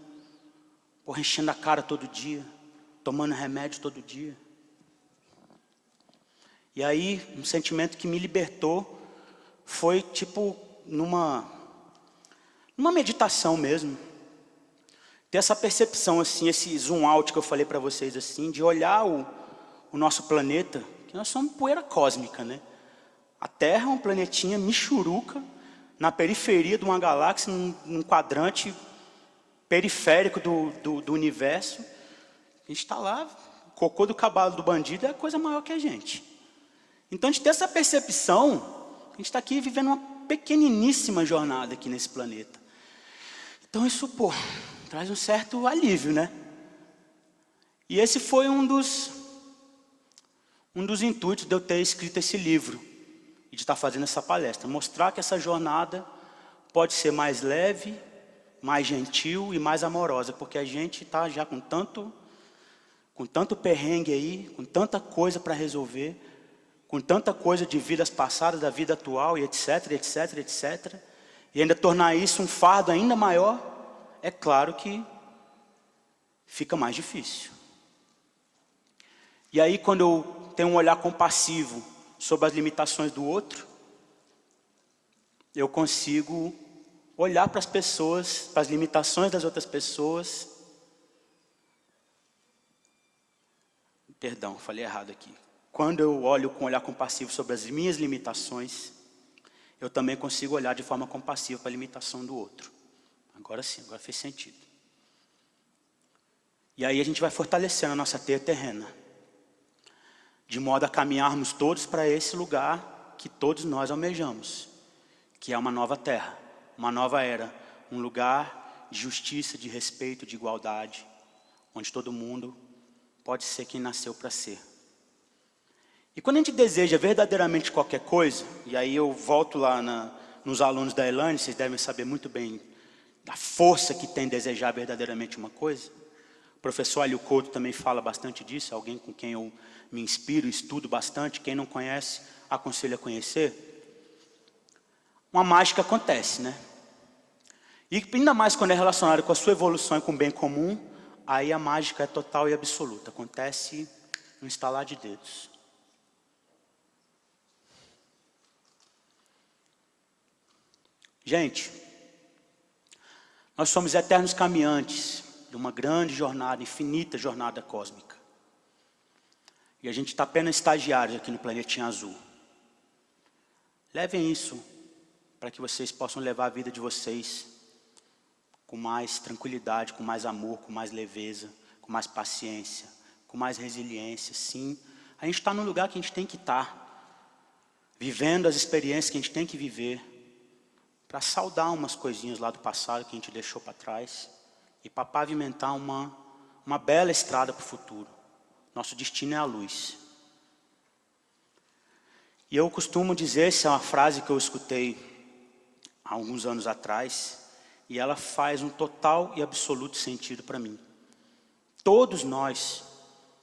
porra, enchendo a cara todo dia, tomando remédio todo dia? E aí, um sentimento que me libertou foi tipo numa meditação mesmo, ter essa percepção, assim, esse zoom out que eu falei para vocês, assim, de olhar o nosso planeta, que nós somos poeira cósmica, né? A Terra é um planetinha michuruca, na periferia de uma galáxia, num quadrante periférico do universo. A gente está lá, o cocô do cavalo do bandido é coisa maior que a gente. Então, a gente tem essa percepção, a gente está aqui vivendo uma pequeniníssima jornada aqui nesse planeta. Então, isso, traz um certo alívio, né? E esse foi um dos intuitos de eu ter escrito esse livro e de estar fazendo essa palestra. Mostrar que essa jornada pode ser mais leve, mais gentil e mais amorosa, porque a gente está já com tanto perrengue aí, com tanta coisa para resolver, com tanta coisa de vidas passadas, da vida atual e etc, etc, etc. E ainda tornar isso um fardo ainda maior, é claro que fica mais difícil. E aí, quando eu tenho um olhar compassivo sobre as limitações do outro, eu consigo olhar para as pessoas, para as limitações das outras pessoas. Perdão, falei errado aqui. Quando eu olho com um olhar compassivo sobre as minhas limitações, eu também consigo olhar de forma compassiva para a limitação do outro. Agora sim, agora fez sentido. E aí a gente vai fortalecendo a nossa teia terrena, de modo a caminharmos todos para esse lugar que todos nós almejamos, que é uma nova terra, uma nova era, um lugar de justiça, de respeito, de igualdade, onde todo mundo pode ser quem nasceu para ser. E quando a gente deseja verdadeiramente qualquer coisa, e aí eu volto lá nos alunos da Elaine, vocês devem saber muito bem da força que tem desejar verdadeiramente uma coisa. O professor Hélio Couto também fala bastante disso, alguém com quem eu me inspiro, estudo bastante. Quem não conhece, aconselho a conhecer. Uma mágica acontece, né? E ainda mais quando é relacionado com a sua evolução e com o bem comum, aí a mágica é total e absoluta. Acontece no estalar de dedos. Gente, nós somos eternos caminhantes de uma grande jornada, infinita jornada cósmica. E a gente está apenas estagiários aqui no planetinha azul. Levem isso para que vocês possam levar a vida de vocês com mais tranquilidade, com mais amor, com mais leveza, com mais paciência, com mais resiliência. Sim, a gente está no lugar que a gente tem que estar, vivendo as experiências que a gente tem que viver, para saudar umas coisinhas lá do passado que a gente deixou para trás e para pavimentar uma bela estrada para o futuro. Nosso destino é a luz. E eu costumo dizer, essa é uma frase que eu escutei há alguns anos atrás, e ela faz um total e absoluto sentido para mim. Todos nós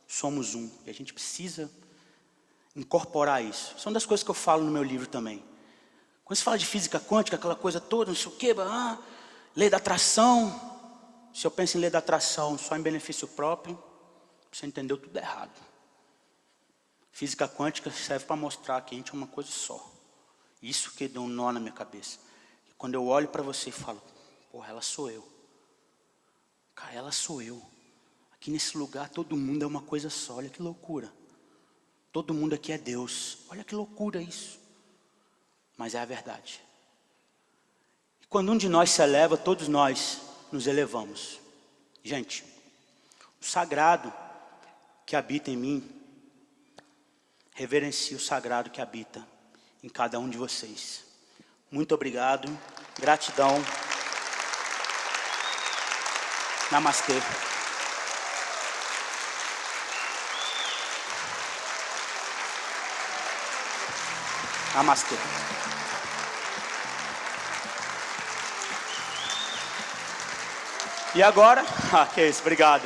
somos um, e a gente precisa incorporar isso. São das coisas que eu falo no meu livro também. Quando se fala de física quântica, aquela coisa toda, não sei o quê, lei da atração. Se eu penso em lei da atração só em benefício próprio, você entendeu tudo errado. Física quântica serve para mostrar que a gente é uma coisa só. Isso que deu um nó na minha cabeça. E quando eu olho para você e falo, porra, ela sou eu. Cara, ela sou eu. Aqui nesse lugar todo mundo é uma coisa só, olha que loucura. Todo mundo aqui é Deus, olha que loucura isso. Mas é a verdade. E quando um de nós se eleva, todos nós nos elevamos. Gente, o sagrado que habita em mim, reverencia o sagrado que habita em cada um de vocês. Muito obrigado, gratidão. Namastê. Namastê. E agora? Que isso, obrigado.